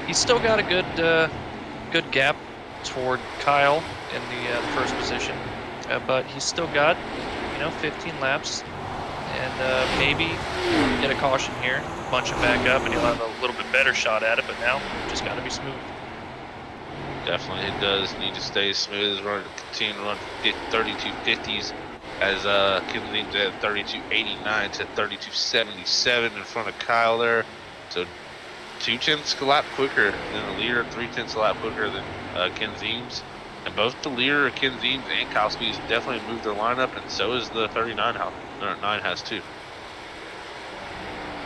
He's still got a good gap toward Kyle in the first position, but he's still got 15 laps, and maybe get a caution here, bunch him back up, and he'll have a little bit better shot at it. But now just got to be smooth. Definitely, it does need to stay smooth. Continue to run 32.50s as Ken Zeems at 32.89 to 32.77 in front of Kyle there. So 0.2 a lap quicker than the leader, 0.3 a lap quicker than Ken Zeems. And both the leader, Ken Zeems, and Kyle Speeds definitely moved their lineup, and so is the 39 has too.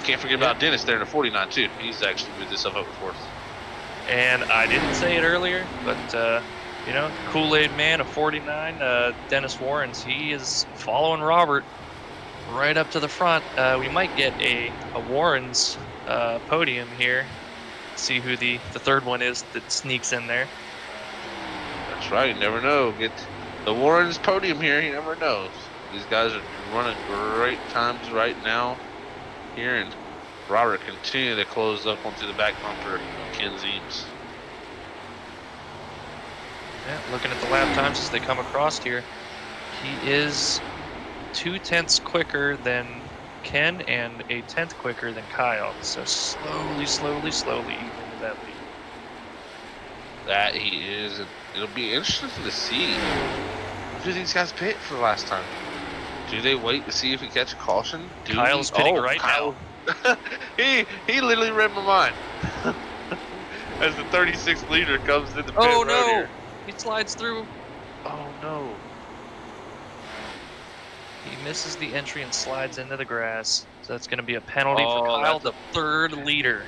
Can't forget about Dennis there in the 49 too. He's actually moved this up over fourth. And I didn't say it earlier, but You know, Kool-Aid Man of 49, Dennis Warrens, he is following Robert right up to the front. We might get a Warrens podium here. See who the third one is that sneaks in there. That's right. You never know. Get the Warren's podium here. You never know. These guys are running great times right now here, and Robert continue to close up onto the back bumper of Ken Zeems. Yeah, looking at the lap times as they come across here, he is 0.2 quicker than Ken and 0.1 quicker than Kyle. So slowly evening that lead. That he is. And it'll be interesting to see. Do these guys pit for the last time? Do they wait to see if he catch a caution? Kyle's pitting right now. he literally read my mind. As the 36 leader comes into the pit road here. He slides through. Oh no. He misses the entry and slides into the grass. So that's going to be a penalty for Kyle, the third leader,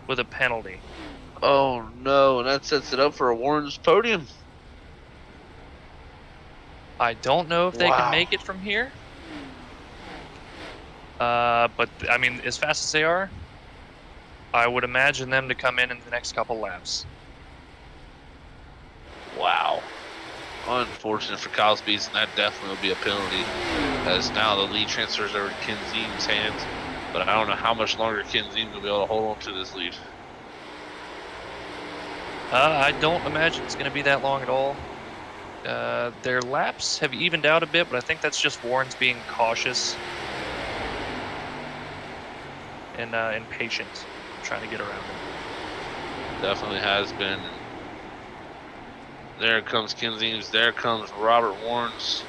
with a penalty. Oh no, and that sets it up for a Warren's podium. I don't know if they can make it from here. But I mean, as fast as they are, I would imagine them to come in the next couple laps. Wow. Unfortunate for Kyle Speeds, and that definitely will be a penalty, as now the lead transfers over to Ken Zeems' hands. But I don't know how much longer Ken Zeems will be able to hold on to this lead. I don't imagine it's going to be that long at all. Their laps have evened out a bit, but I think that's just Warren's being cautious and patient, trying to get around him. Definitely has been. There comes Ken Zeems. There comes Robert Warrens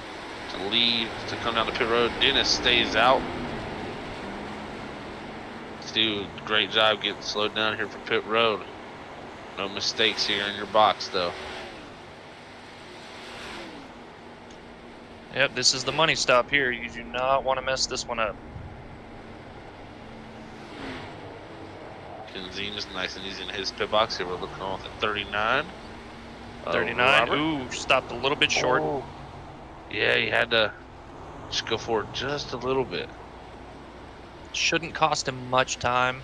to lead, to come down the pit road. Dennis stays out. Do a great job getting slowed down here for pit road. No mistakes here in your box, though. Yep, this is the money stop here. You do not want to mess this one up. Ken Zeems nice and easy in his pit box here. We're looking on at 39. 39. Ooh, stopped a little bit short. Oh. Yeah, he had to just go forward just a little bit. Shouldn't cost him much time.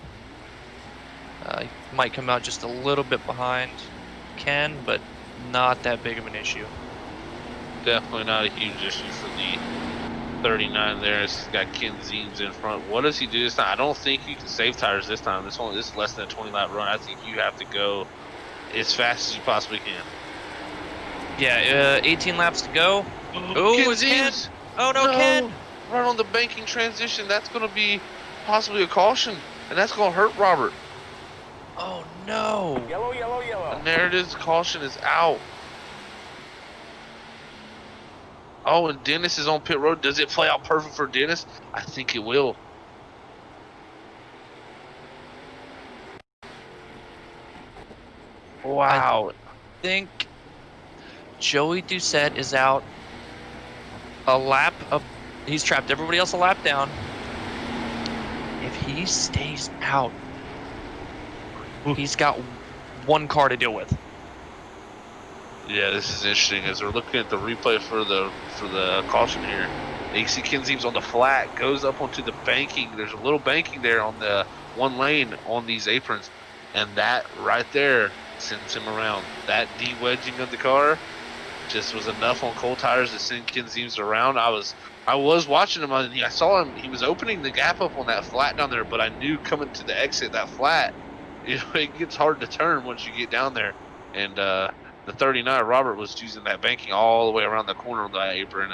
He might come out just a little bit behind Ken, but not that big of an issue. Definitely not a huge issue for the 39 there. He's got Ken Zeems in front. What does he do this time? I don't think you can save tires this time. This is less than a 20 lap run. I think you have to go as fast as you possibly can. Yeah, 18 laps to go. Oh, Ken it's Ken. Zeems. Oh no, Ken. Right on the banking transition. That's going to be possibly a caution, and that's going to hurt Robert. Oh no. Yellow. And there it is. Caution is out. Oh, and Dennis is on pit road. Does it play out perfect for Dennis? I think it will. Wow. I think Joey Doucette is out a lap up. He's trapped everybody else a lap down. If he stays out, he's got one car to deal with. Yeah, this is interesting as we're looking at the replay for the caution here. You see Ken Zeems on the flat, goes up onto the banking. There's a little banking there on the one lane on these aprons, and that right there sends him around. That de-wedging of the car just was enough on cold tires to send Ken Zeems around. I was watching him, and I saw him. He was opening the gap up on that flat down there, but I knew coming to the exit, that flat, it gets hard to turn once you get down there. And the 39, Robert, was using that banking all the way around the corner of that apron.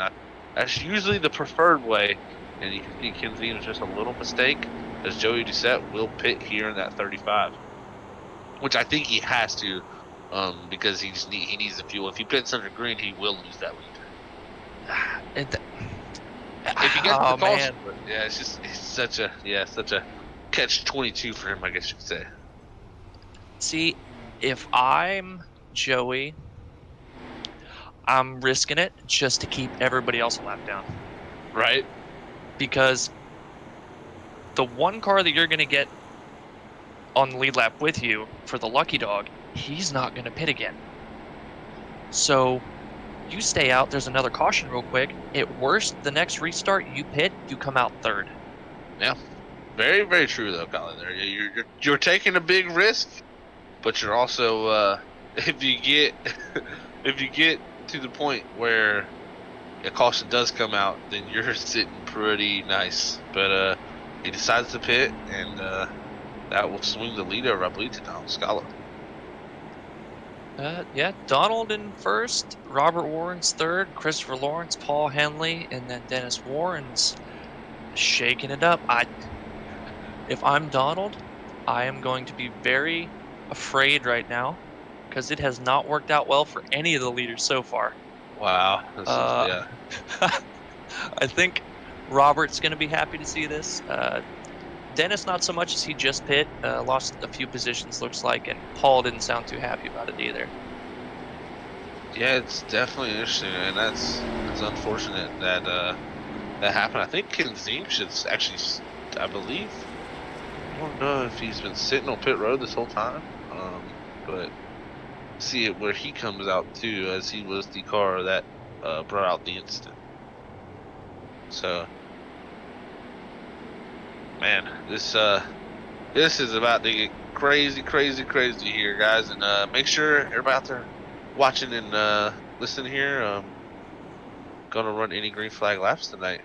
That's usually the preferred way, and you can see Ken Zeems just a little mistake, as Joey Doucette will pit here in that 35, which I think he has to, because he needs the fuel. If he pits under green, he will lose that lead. If he gets the caution, but yeah, it's such a catch-22 for him, I guess you could say. See, if I'm Joey, I'm risking it just to keep everybody else a lap down. Right? Because the one car that you're going to get on the lead lap with you for the lucky dog, he's not going to pit again. So you stay out. There's another caution real quick. At worst, the next restart you pit, you come out third. Yeah, very, very true though, Colin. There, you're taking a big risk, but you're also if you get if you get to the point where a caution does come out, then you're sitting pretty nice. But he decides to pit, and that will swing the lead over, I believe, to Donald Scala. Yeah, Donald in first, Robert Warren's third, Christopher Lawrence, Paul Henley, and then Dennis Warren's shaking it up. If I'm Donald, I am going to be very afraid right now because it has not worked out well for any of the leaders so far. Wow. Yeah. I think Robert's going to be happy to see this. Dennis, not so much as he just pit, lost a few positions, looks like, and Paul didn't sound too happy about it either. Yeah, it's definitely interesting, and it's unfortunate that that happened. I think Ken Ziem should actually, I believe, I don't know if he's been sitting on pit road this whole time, but see it where he comes out too, as he was the car that brought out the incident. So, man, this is about to get crazy here, guys, and make sure everybody out there watching and listening here, gonna run any green flag laps tonight.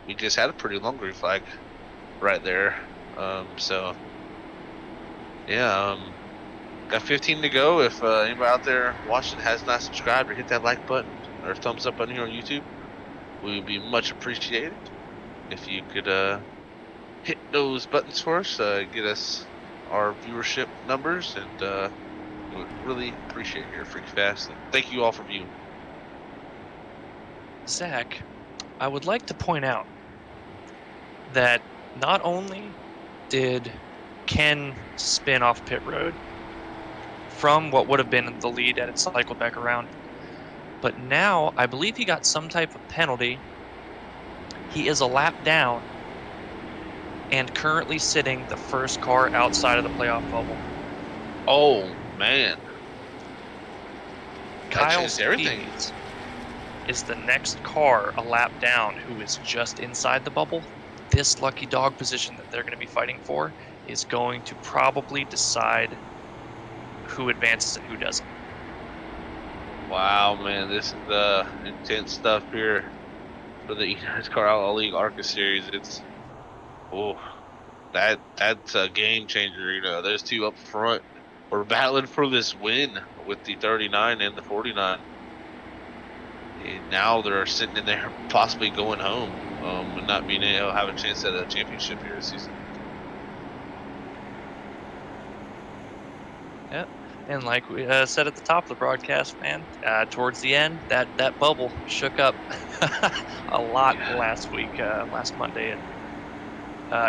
We just had a pretty long green flag right there, so yeah, got 15 to go. If anybody out there watching has not subscribed, or hit that like button or thumbs up button here on YouTube, we would be much appreciated if you could hit those buttons for us, get us our viewership numbers, and we would really appreciate your Freaky Fast. And thank you all for viewing. Zach, I would like to point out that not only did Ken spin off pit road from what would have been the lead and it cycled back around, but now I believe he got some type of penalty. He is a lap down and currently sitting the first car outside of the playoff bubble. Oh man, Kyle everything. Speeds is the next car a lap down who is just inside the bubble. This lucky dog position that they're going to be fighting for is going to probably decide who advances and who doesn't. Wow, man, this is intense stuff here for the NASCAR Outlaw League ARCA series. It's that's a game changer. You know, those two up front were battling for this win with the 39 and the 49. And now they're sitting in there possibly going home and not being able to have a chance at a championship here this season. Yep. And like we said at the top of the broadcast, man, towards the end, that bubble shook up a lot last week, last Monday in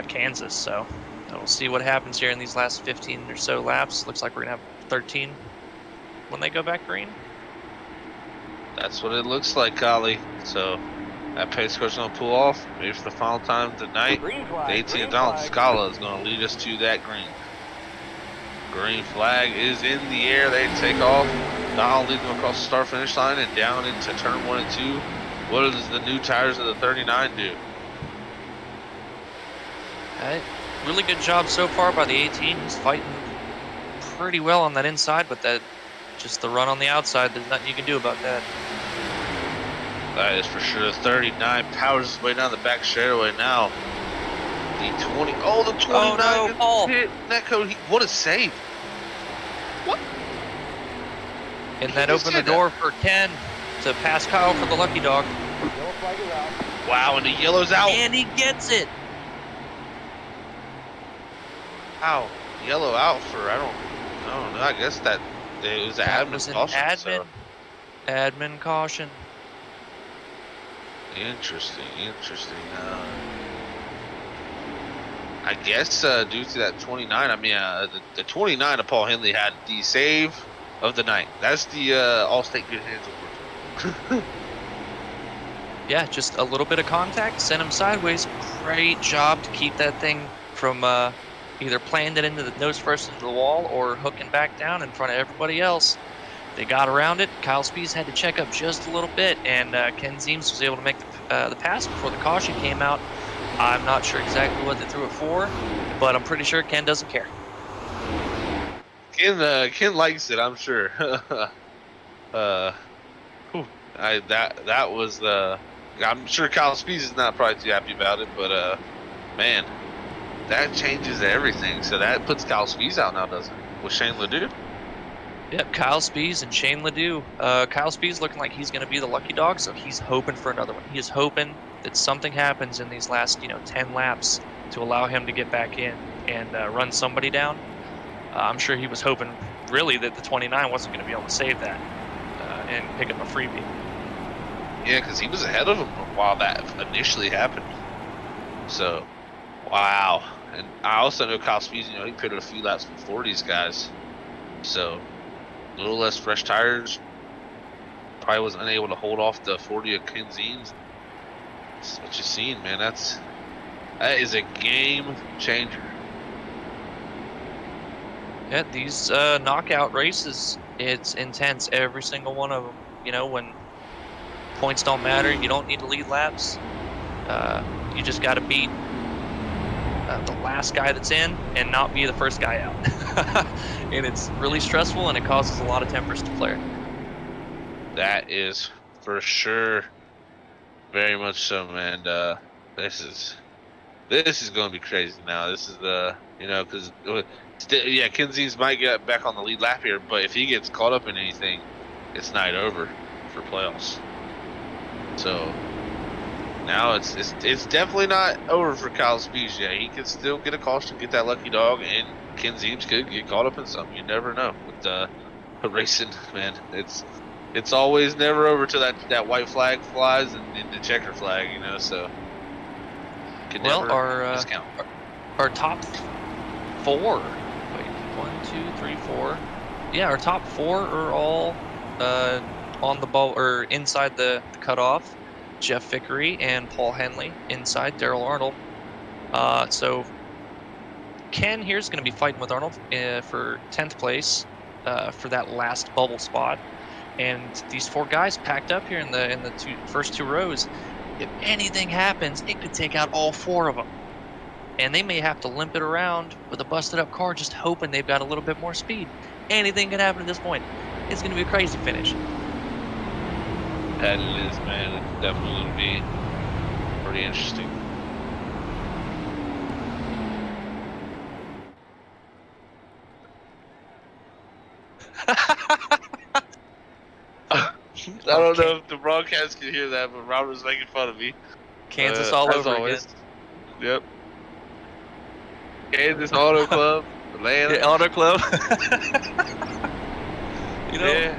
Kansas. So we'll see what happens here in these last 15 or so laps. Looks like we're going to have 13 when they go back green. That's what it looks like, Kali. So that pace car's going to pull off. Maybe for the final time tonight, the 18 Donald Scala is going to lead us to that green. Green flag is in the air. They take off. Donald leads them across the start finish line and down into turn 1 and 2. What does the new tires of the 39 do? Really good job so far by the 18. He's fighting pretty well on that inside, but that just the run on the outside, there's nothing you can do about that. That is for sure. 39 powers his way down the back straightaway now. The 20. Oh, the 29. Oh, no, Paul. Hit Netco. What a save. What? And that opened the door for Ken to pass Kyle for the lucky dog. Wow, and the yellow's out. And he gets it. Wow, yellow out for, I don't know. I guess that it was an admin caution. Admin caution. Interesting. I guess due to that 29, I mean, the 29 of Paul Henley had the save of the night. That's the All-State Good Hands Award. Yeah, just a little bit of contact, sent him sideways. Great job to keep that thing from either playing it into the nose first into the wall or hooking back down in front of everybody else. They got around it. Kyle Spees had to check up just a little bit, and Ken Zeems was able to make the pass before the caution came out. I'm not sure exactly what they threw it for, but I'm pretty sure Ken doesn't care. Ken likes it, I'm sure. That was I'm sure Kyle Spees is not probably too happy about it, but man, that changes everything. So that puts Kyle Spees out now, doesn't it? With Shane Ledoux. Yep, Kyle Spees and Shane Ledoux. Kyle Spees looking like he's going to be the lucky dog, so he's hoping for another one. He is hoping that something happens in these last 10 laps to allow him to get back in and run somebody down. I'm sure he was hoping really that the 29 wasn't going to be able to save that and pick up a freebie. Yeah, because he was ahead of him while that initially happened. So, wow. And I also know Kyle Spees, he pitted a few laps before these guys. So, a little less fresh tires. Probably was unable to hold off the 40 of Ken Zeems. That's what you've seen, man. That is a game changer. Yeah, these knockout races, it's intense, every single one of them. When points don't matter, you don't need to lead laps. You just got to beat the last guy that's in and not be the first guy out. And it's really stressful, and it causes a lot of tempers to flare. That is for sure. Very much so, man. This is going to be crazy now. This is because Ken Zeems might get back on the lead lap here, but if he gets caught up in anything, it's night over for playoffs. So now it's definitely not over for Kyle Spees yet. He could still get a caution, get that lucky dog, and Ken Zeems could get caught up in something. You never know with racing, man. It's always never over till that white flag flies and the checker flag, So could never discount. Our top four. Wait, 1, 2, 3, 4. Yeah, our top four are all on the ball or inside the cutoff. Jeff Vickery and Paul Henley inside Daryl Arnold. So Ken here's going to be fighting with Arnold for 10th place for that last bubble spot. And these four guys packed up here in the first two rows. If anything happens, it could take out all four of them. And they may have to limp it around with a busted up car, just hoping they've got a little bit more speed. Anything can happen at this point. It's going to be a crazy finish. That it is, man. It's definitely going to be pretty interesting. I don't know if the broadcast can hear that, but Robert's making fun of me. Kansas all over always. again. Yep. Kansas Auto Club, Atlanta. The Auto Club. Yeah.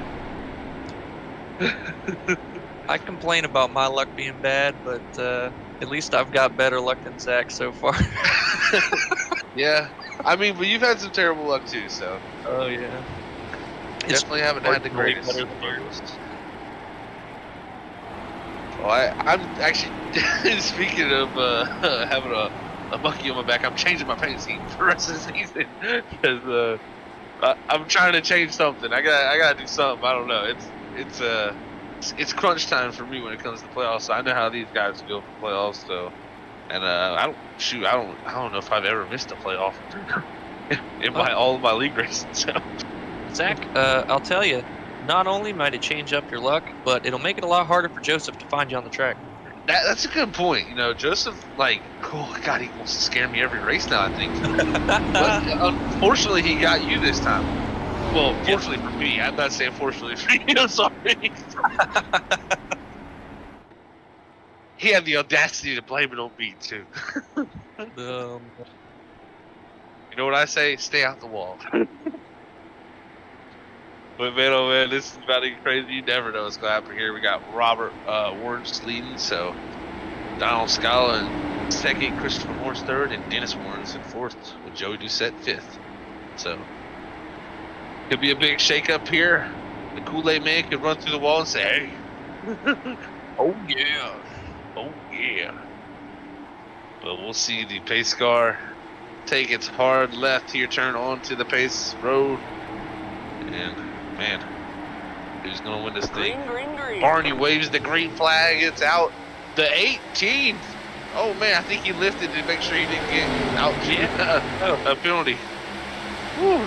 I complain about my luck being bad, but at least I've got better luck than Zach so far. Yeah. I mean, but you've had some terrible luck too, so. Oh, yeah. Definitely haven't had the greatest. Well, I'm actually, speaking of having a monkey on my back, I'm changing my paint scheme for the rest of the season because I'm trying to change something. I gotta do something. I don't know. It's crunch time for me when it comes to playoffs. So I know how these guys go for playoffs. So, and I don't know if I've ever missed a playoff in all of my league races. So, Zach, I'll tell you, not only might it change up your luck, but it'll make it a lot harder for Joseph to find you on the track. That's a good point. Joseph, oh God, he wants to scare me every race now, I think. But unfortunately, he got you this time. Well, fortunately for me. I'm not saying fortunately for you. I'm sorry. He had the audacity to blame it on me, too. You know what I say? Stay out the wall. But man, oh man, this is about to get crazy. You never know what's going to happen here. We got Robert Warren's leading, so Donald Scala in second, Christopher Moore's third, and Dennis Warren's in fourth, with Joey Doucette fifth. So, could be a big shake-up here. The Kool-Aid man could run through the wall and say, hey. Oh yeah. Oh yeah. But we'll see the pace car take its hard left here, turn onto the pace road. And, man, who's going to win this thing? Green. Barney waves the green flag. It's out. The 18. Oh, man, I think he lifted to make sure he didn't get out. A penalty. Whew.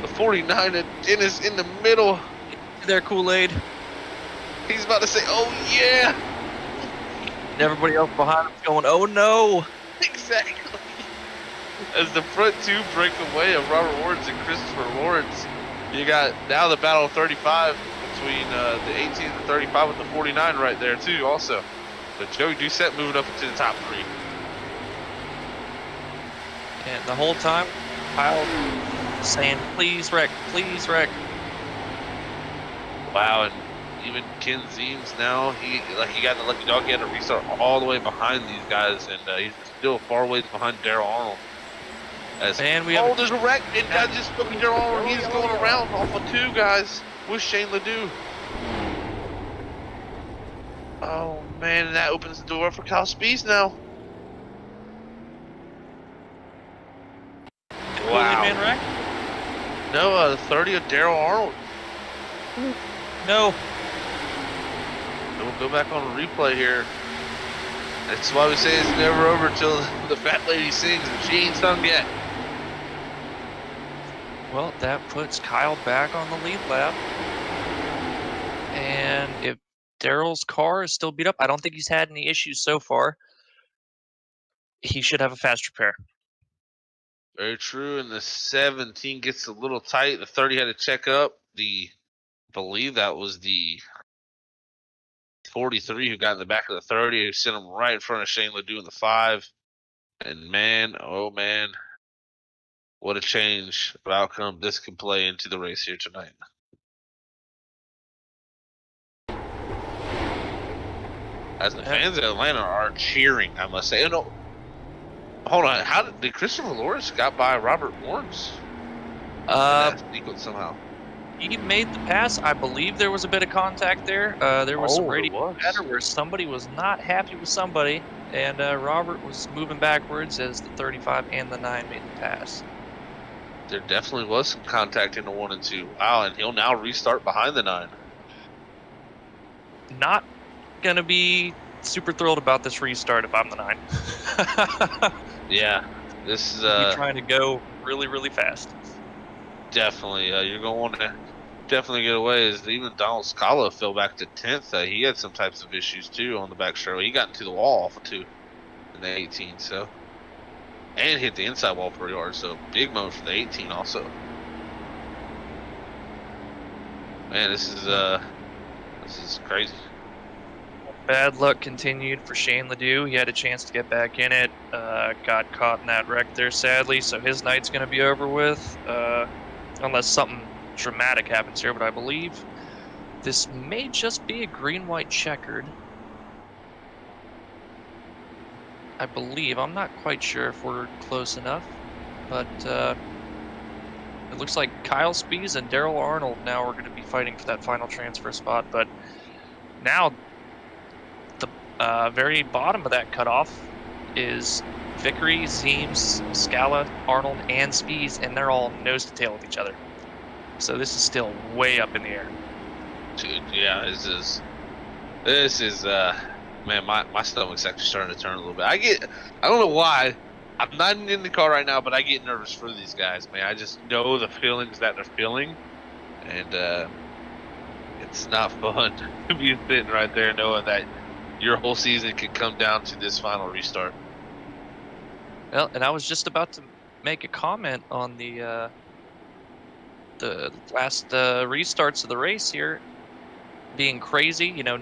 The 49 and Dennis in the middle. There, Kool-Aid. He's about to say, oh, yeah. And everybody else behind him's going, oh, no. Exactly. As the front two break away of Robert Lawrence and Christopher Lawrence, you got now the battle of 35 between the 18 and the 35 with the 49 right there too also. So Joey Doucette moving up into the top 3. And the whole time, Kyle saying, please wreck, please wreck. Wow, and even Ken Zeems now, he got the lucky dog. He had to restart all the way behind these guys, and he's still far ways behind Daryl Arnold. And we have there's a wreck, and I just spoke to Daryl Arnold. He's going around off of 2 guys with Shane Ledoux. Oh man, and that opens the door for Kyle Spees now. Wow. Man wreck? No, 30 of Daryl Arnold. No. We'll go back on the replay here. That's why we say it's never over till the fat lady sings, and she ain't sung yet. Well, that puts Kyle back on the lead lap. And if Daryl's car is still beat up, I don't think he's had any issues so far. He should have a fast repair. Very true. And the 17 gets a little tight. The 30 had to check up. I believe that was the 43 who got in the back of the 30, who sent him right in front of Shane Ledoux in the 5. And man, oh man, what a change of outcome this can play into the race here tonight. As the fans of Atlanta are cheering, I must say. No, hold on. How did Christopher Lawrence got by Robert Lawrence? Sequence somehow. He made the pass. I believe there was a bit of contact there. There was some radio chatter where somebody was not happy with somebody, and Robert was moving backwards as the 35 and the 9 made the pass. There definitely was some contact in the 1 and 2. Wow, and he'll now restart behind the 9. Not gonna be super thrilled about this restart if I'm the 9. Yeah, this is He's trying to go really, really fast. Definitely, you're going to want to definitely get away. As even Donald Scala fell back to 10th. He had some types of issues too on the back straight. He got into the wall off of 2 in the 18. So, and hit the inside wall pretty hard. So big moment for the 18 also. Man, this is crazy. Bad luck continued for Shane Ledoux. He had a chance to get back in it, got caught in that wreck there, sadly. So his night's going to be over with, unless something dramatic happens here. But I believe this may just be a green-white checkered. I believe. I'm not quite sure if we're close enough, but it looks like Kyle Spees and Daryl Arnold now are going to be fighting for that final transfer spot. But now the very bottom of that cutoff is Vickery, Zeems, Scala, Arnold, and Spees, and they're all nose to tail with each other. So this is still way up in the air. Dude, yeah, this is man, my stomach's actually starting to turn a little bit. I don't know why. I'm not in the car right now, but I get nervous for these guys, man. I just know the feelings that they're feeling, and it's not fun to be sitting right there knowing that your whole season could come down to this final restart. Well, and I was just about to make a comment on the last restarts of the race here being crazy. You know,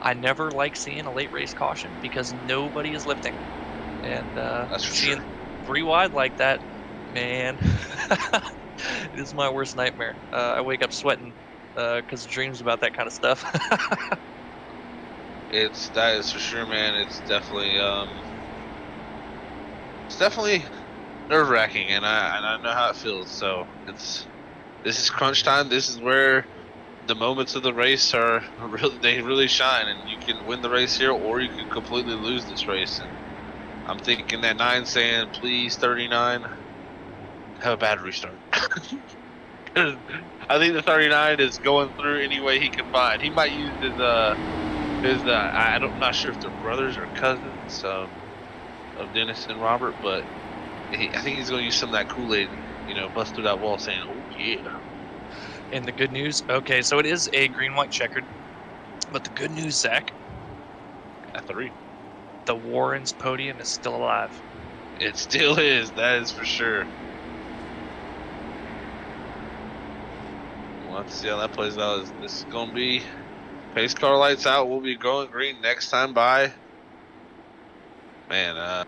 I never like seeing a late race caution because nobody is lifting, and That's for seeing sure. 3 wide like that, man, it is my worst nightmare. I wake up sweating because of dreams about that kind of stuff. That is for sure, man. It's definitely nerve-wracking, and I know how it feels. So this is crunch time. This is where the moments of the race they really shine, and you can win the race here, or you can completely lose this race. And I'm thinking that 9 saying, please, 39, have a bad restart. 'Cause I think the 39 is going through any way he can find. He might use his I'm not sure if they're brothers or cousins of Dennis and Robert, but I think he's going to use some of that Kool-Aid, bust through that wall saying, oh yeah. And the good news, okay, so it is a green-white checkered, but the good news, Zach, At 3. the Warrens podium is still alive. It still is, that is for sure. We'll have to see how that plays out. This is going to be pace car lights out. We'll be going green next time by. Man,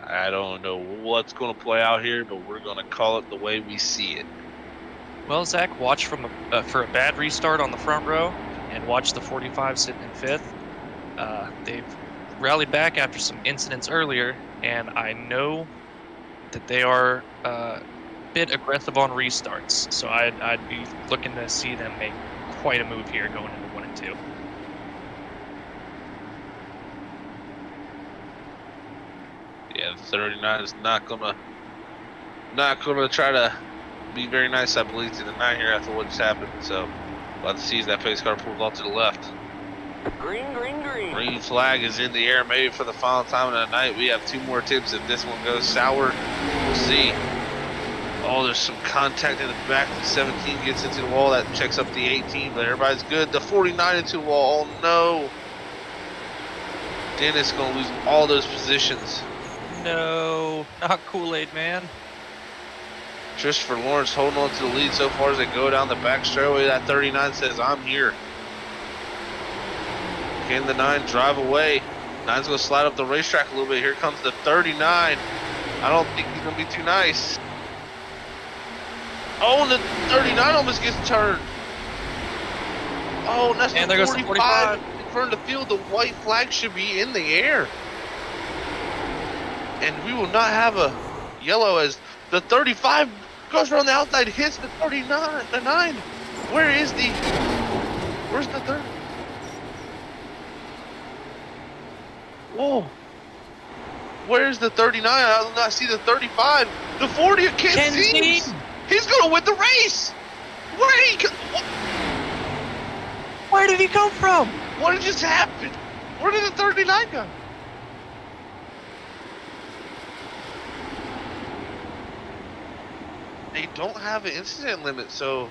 I don't know what's going to play out here, but we're going to call it the way we see it. Well, Zach, watch for a bad restart on the front row, and watch the 45 sitting in 5th. They've rallied back after some incidents earlier, and I know that they are a bit aggressive on restarts. So I'd be looking to see them make quite a move here going into 1 and 2. Yeah, the 39 is not gonna try to be very nice, I believe, to the 9 here after what just happened. So we'll have to see as that pace car pulls off to the left. Green, green, green. Green flag is in the air, maybe for the final time of the night. We have 2 more tips. If this one goes sour, we'll see. Oh, there's some contact in the back. The 17 gets into the wall. That checks up the 18, but everybody's good. The 49 into the wall. Oh no. Dennis gonna lose all those positions. No, not Kool-Aid, man. Christopher Lawrence holding on to the lead so far as they go down the back straightaway. That 39 says, I'm here. Can the 9 drive away? 9's going to slide up the racetrack a little bit. Here comes the 39. I don't think he's going to be too nice. Oh, and the 39 almost gets turned. Oh, and that's And the there goes the 45. In front of the field, the white flag should be in the air. And we will not have a yellow as the 35 goes around the outside, hits the 39, the 9. Where's the 30? Whoa. Where's the 39? I do not see the 35. The 40 of Ken Seams. He's going to win the race. Where did he come from? What did just happen? Where did the 39 go? They don't have an incident limit, so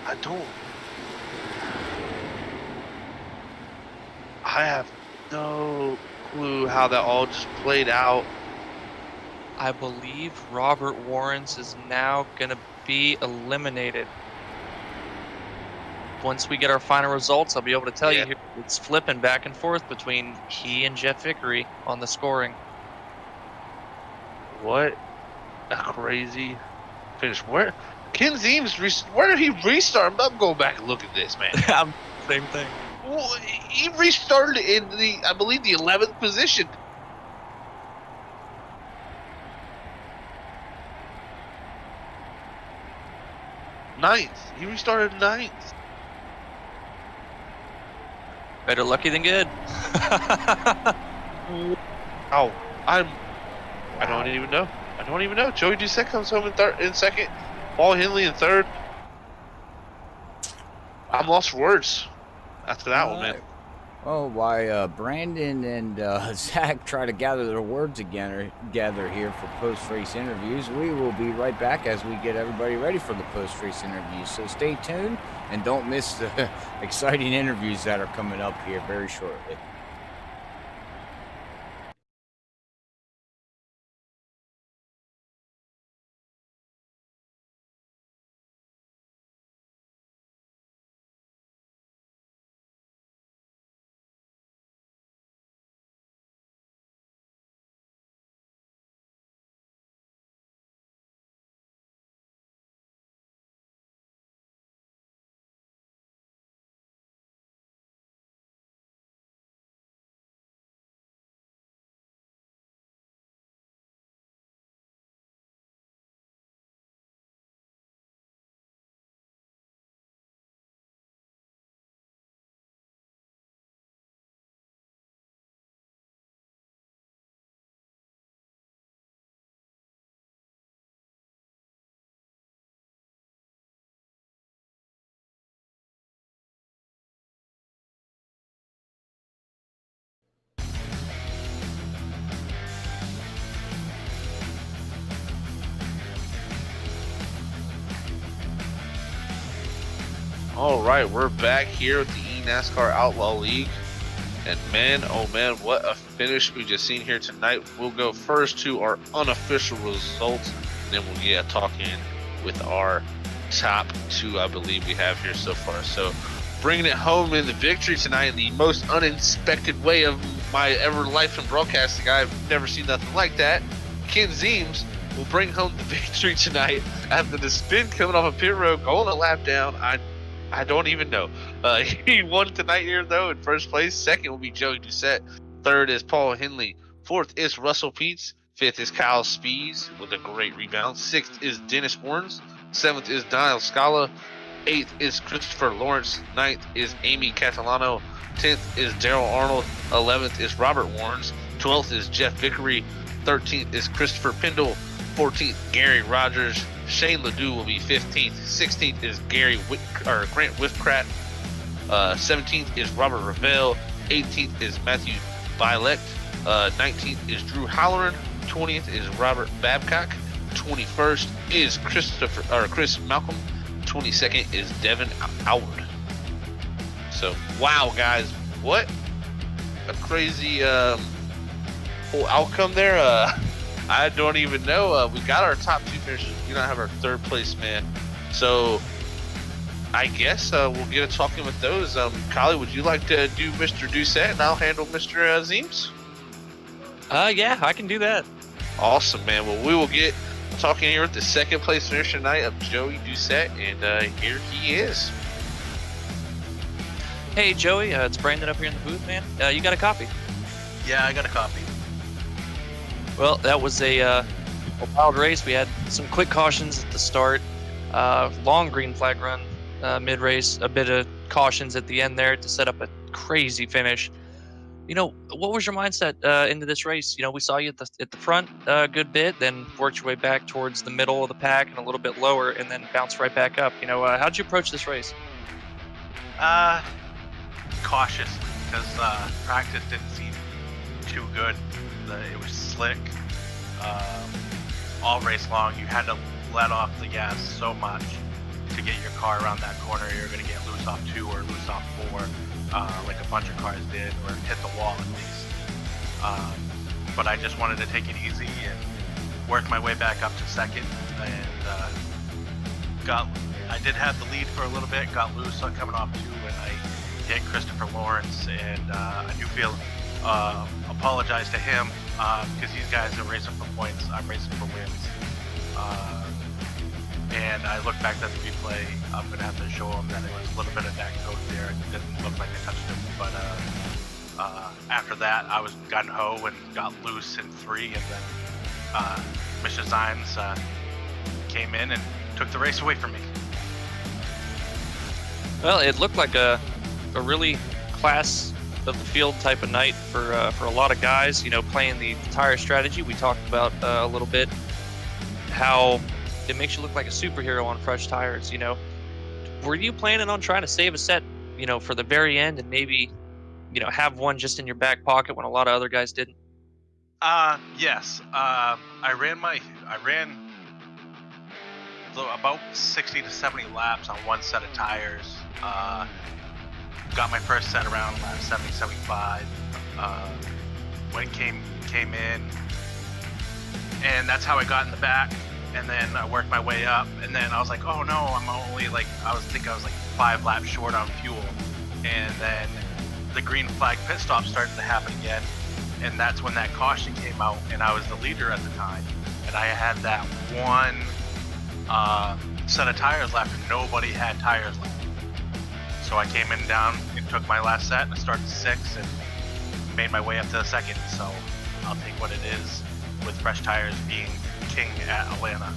I have no clue how that all just played out. I believe Robert Warrens is now going to be eliminated. Once we get our final results, I'll be able to tell you here. It's flipping back and forth between he and Jeff Vickery on the scoring. What a crazy finish. Where Ken Seams, where did he restart? I'm going back and look at this, man. Same thing. Well, he restarted in I believe the 11th position. Ninth. He restarted 9th. Better lucky than good. Oh, I don't even know. Joey Doucette comes home in second. Paul Henley in third. I'm lost for words after that one, man. Well, why Brandon and Zach try to gather their words together here for post-race interviews, we will be right back as we get everybody ready for the post-race interviews. So stay tuned and don't miss the exciting interviews that are coming up here very shortly. All right, we're back here with the NASCAR Outlaw League. And man, oh man, what a finish we just seen here tonight. We'll go first to our unofficial results, and then we'll get talking with our top two, I believe we have here so far. So bringing it home in the victory tonight in the most unexpected way of my ever life in broadcasting. I've never seen nothing like that. Ken Zeems will bring home the victory tonight after the spin coming off a pit road, going a lap down. I don't even know. He won tonight here, though, in first place. Second will be Joey Doucette. Third is Paul Henley. Fourth is Russell Peets. Fifth is Kyle Spees with a great rebound. Sixth is Dennis Warnes. Seventh is Niall Scala. Eighth is Christopher Lawrence. Ninth is Amy Catalano. 10th is Daryl Arnold. 11th is Robert Warnes. 12th is Jeff Vickery. 13th is Christopher Pendle. 14th, Gary Rogers. Shane Ledoux will be 15th. 16th is Grant Whitcraft. 17th is Robert Ravel. 18th is Matthew Bilect. 19th is Drew Halloran. 20th is Robert Babcock. 21st is Chris Malcolm. 22nd is Devin Howard. So, wow, guys, what a crazy whole outcome there. I don't even know. We got our top two finishers. We don't have our third place man. So, I guess we'll get a talking with those. Kylie, would you like to do Mr. Doucette and I'll handle Mr. Zeems? Yeah, I can do that. Awesome, man. Well, we will get talking here with the second place finisher tonight of Joey Doucette, and here he is. Hey, Joey, it's Brandon up here in the booth, man. You got a copy? Yeah, I got a copy. Well, that was a wild race. We had some quick cautions at the start, long green flag run mid-race, a bit of cautions at the end there to set up a crazy finish. You know, what was your mindset into this race? You know, we saw you at the front a good bit, then worked your way back towards the middle of the pack and a little bit lower, and then bounced right back up. You know, how'd you approach this race? Cautiously, because practice didn't seem too good. It was slick. All race long, you had to let off the gas so much to get your car around that corner. You're going to get loose off 2 or loose off 4, like a bunch of cars did, or hit the wall at least. But I just wanted to take it easy and work my way back up to second. And I did have the lead for a little bit, got loose on coming off 2, and I hit Christopher Lawrence. And I do feel apologize to him because these guys are racing for points. I'm racing for wins. And I look back at the replay. I'm going to have to show him that it was a little bit of that coat there. It didn't look like I touched him. But after that, I was gun-ho and got loose in 3. And then Mr. Zimes came in and took the race away from me. Well, it looked like a really class of the field type of night for a lot of guys. You know, playing the tire strategy. We talked about a little bit how it makes you look like a superhero on fresh tires. You know, were you planning on trying to save a set, you know, for the very end and maybe, you know, have one just in your back pocket when a lot of other guys didn't? Yes. I ran about 60 to 70 laps on one set of tires. Got my first set around lap 70, 75. When came in, and that's how I got in the back. And then I worked my way up, and then I was like, oh no, I'm only like, I was 5 laps short on fuel. And then the green flag pit stop started to happen again, and that's when that caution came out, and I was the leader at the time, and I had that one set of tires left, and nobody had tires left. So I came in down and took my last set, and I started 6 and made my way up to the second. So I'll take what it is with fresh tires being king at Atlanta.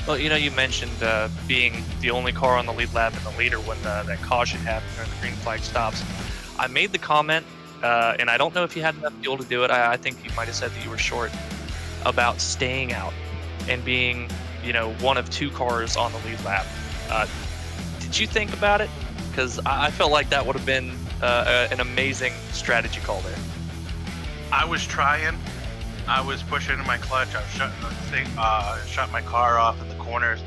Well, you know, you mentioned being the only car on the lead lap and the leader when that caution happened or the green flag stops. I made the comment, and I don't know if you had enough fuel to do it. I think you might have said that you were short, about staying out and being, you know, one of 2 cars on the lead lap. Did you think about it? Because I felt like that would have been an amazing strategy call there. I was trying. I was pushing in my clutch. I was shutting my car off in the corners,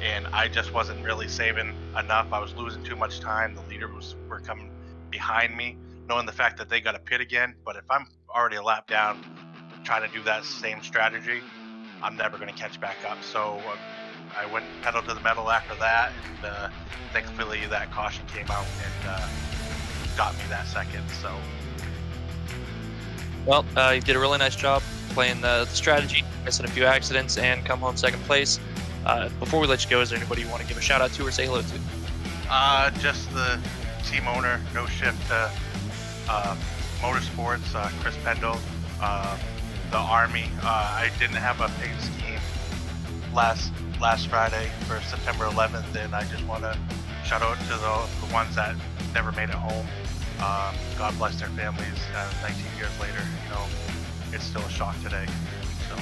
and I just wasn't really saving enough. I was losing too much time. The leaders were coming behind me, knowing the fact that they got to pit again. But if I'm already a lap down, trying to do that same strategy, I'm never going to catch back up. So I went pedal to the metal after that, and thankfully that caution came out and got me that second. So, Well, you did a really nice job playing the strategy, missing a few accidents, and come home second place. Before we let you go, is there anybody you want to give a shout out to or say hello to? just the team owner, No Shift Motorsports, Chris Pendle, the Army. I didn't have a big scheme last Friday for September 11th, and I just want to shout out to the ones that never made it home. God bless their families. 19 years later, it's still a shock today. So.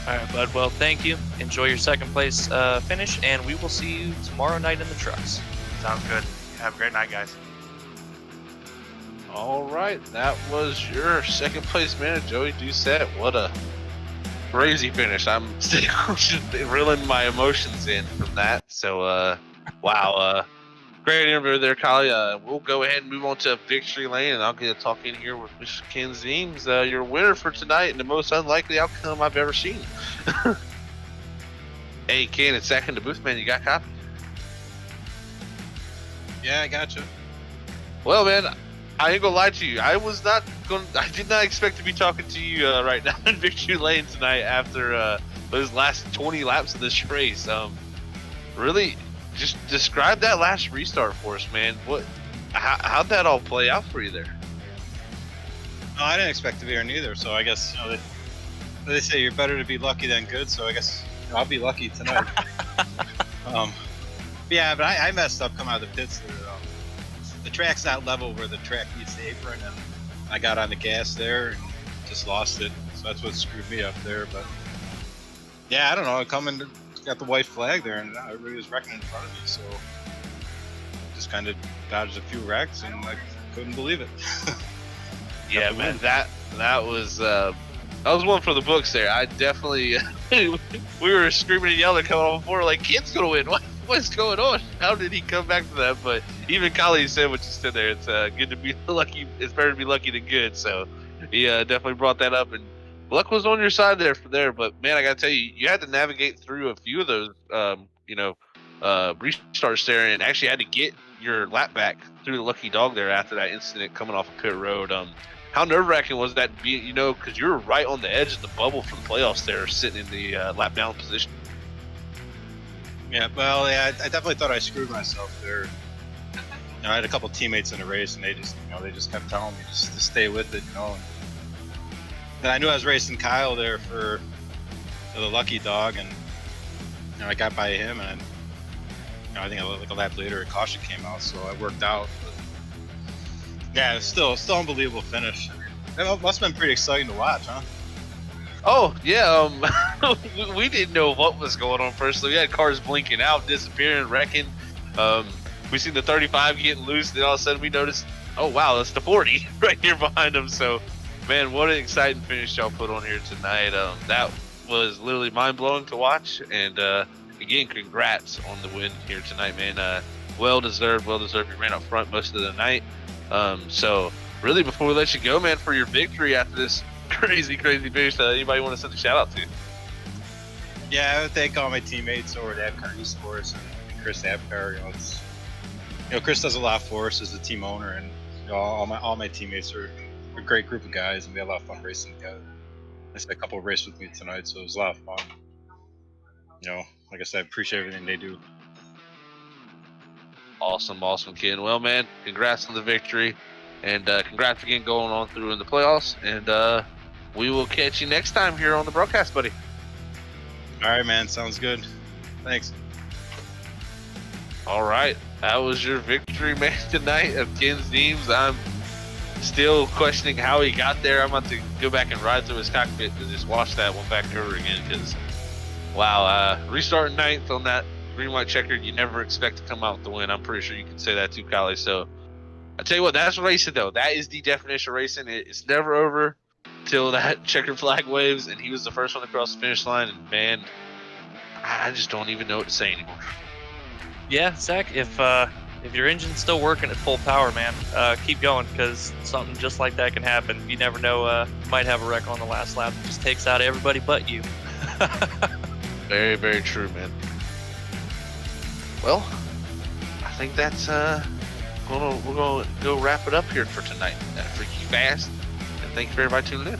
All right, bud. Well, thank you. Enjoy your second place finish, and we will see you tomorrow night in the trucks. Sounds good. Have a great night, guys. All right, that was your second place man, Joey Doucette. What a crazy finish. I'm still reeling my emotions in from that. So, wow. Great interview there, Kylie. We'll go ahead and move on to victory lane, and I'll get to talk in here with Mr. Ken Zeems, your winner for tonight, and the most unlikely outcome I've ever seen. Hey, Ken, it's Zach in the booth, man. You got a copy? Yeah, I got you. Well, man, I ain't gonna lie to you. I did not expect to be talking to you right now in victory lane tonight after those last 20 laps of this race. Really, just describe that last restart for us, man. How'd that all play out for you there? No, I didn't expect to be here neither. So I guess they say you're better to be lucky than good. So I guess I'll be lucky tonight. Yeah, but I messed up coming out of the pits there. The track's not level where the track meets the apron, and I got on the gas there and just lost it. So that's what screwed me up there. But yeah, I don't know. I got the white flag there, and everybody was wrecking in front of me. So just kind of dodged a few wrecks, and I couldn't believe it. Yeah, man, that was one for the books there. I definitely we were screaming and yelling coming off before, like, Ken's gonna win. What's going on? How did he come back to that? But even Kylie said what you said there. It's good to be lucky. It's better to be lucky than good. So he definitely brought that up, and luck was on your side there. But man, I gotta tell you, you had to navigate through a few of those, restarts there, and actually had to get your lap back through the lucky dog there after that incident coming off of pit road. How nerve-wracking was that? Because you were right on the edge of the bubble for the playoffs there, sitting in the lap down position. Yeah, well, yeah, I definitely thought I screwed myself there. I had a couple teammates in the race, and they just kept telling me just to stay with it, And I knew I was racing Kyle there for the lucky dog, and I got by him, and I think like a lap later, a caution came out, so I worked out. But yeah, it's still unbelievable finish. It must have been pretty exciting to watch, huh? Oh yeah, we didn't know what was going on first. So we had cars blinking out, disappearing, wrecking. We seen the 35 getting loose, and all of a sudden we noticed, oh wow, that's the 40 right here behind them. So, man, what an exciting finish y'all put on here tonight. That was literally mind blowing to watch. And again, congrats on the win here tonight, man. Well deserved. You ran up front most of the night. So really, before we let you go, man, for your victory after this crazy finish, anybody want to send a shout out to? Yeah, I would thank all my teammates over at Abcar Esports and Chris Abcar. Chris does a lot for us as a team owner, and all my teammates are a great group of guys, and we had a lot of fun racing together. I had a couple of races with me tonight, so it was a lot of fun. Like I said, I appreciate everything they do. Awesome, Ken. Well, man, congrats on the victory, and congrats again going on through in the playoffs, and we will catch you next time here on the broadcast, buddy. All right, man. Sounds good. Thanks. All right. That was your victory, man, tonight of Ken Zeems. I'm still questioning how he got there. I'm about to go back and ride through his cockpit to just watch that one back over again because, wow, restarting ninth on that green-white checkered, you never expect to come out with the win. I'm pretty sure you can say that too, Kylie. So I tell you what, that's racing, though. That is the definition of racing. It's never over till that checkered flag waves, and he was the first one across the finish line. And man, I just don't even know what to say anymore. Yeah, Zach, if your engine's still working at full power, man, keep going, because something just like that can happen. You never know. You might have a wreck on the last lap. It just takes out everybody but you. Very, very true, man. Well, I think that's we're gonna go wrap it up here for tonight. Freaky Fast, and thank you for everybody tuning in.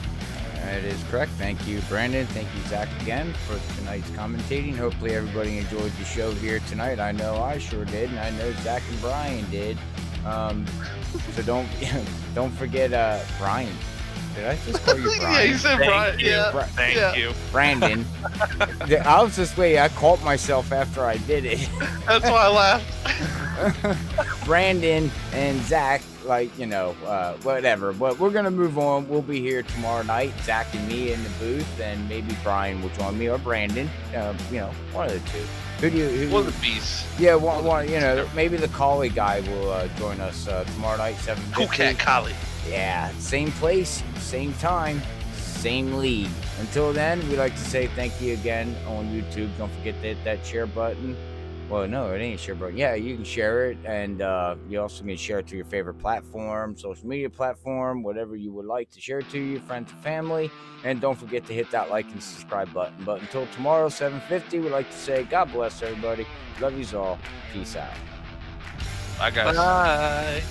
That is correct. Thank you, Brandon. Thank you, Zach, again for tonight's commentating. Hopefully everybody enjoyed the show here tonight. I know I sure did, and I know Zach and Brian did. So don't forget Brian. Did I just call you Brian? Yeah, you said Brian. Yeah. Thank you. Brandon. I was just waiting. I caught myself after I did it. That's why I laughed. Brandon and Zach, whatever. But we're going to move on. We'll be here tomorrow night, Zach and me in the booth, and maybe Brian will join me or Brandon. One of the two. Who One of the beasts. Yeah, one. Maybe the collie guy will join us tomorrow night, 7:50. Cool Cat Collie. Yeah, same place, same time, same league. Until then, we'd like to say thank you again on YouTube. Don't forget to hit that share button. Well, no, it ain't a share button. Yeah, you can share it, and you also can share it to your favorite platform, social media platform, whatever you would like to share it to your friends and family. And don't forget to hit that like and subscribe button. But until tomorrow, 7:50, we'd like to say God bless everybody. Love yous all. Peace out. Bye, guys. Bye.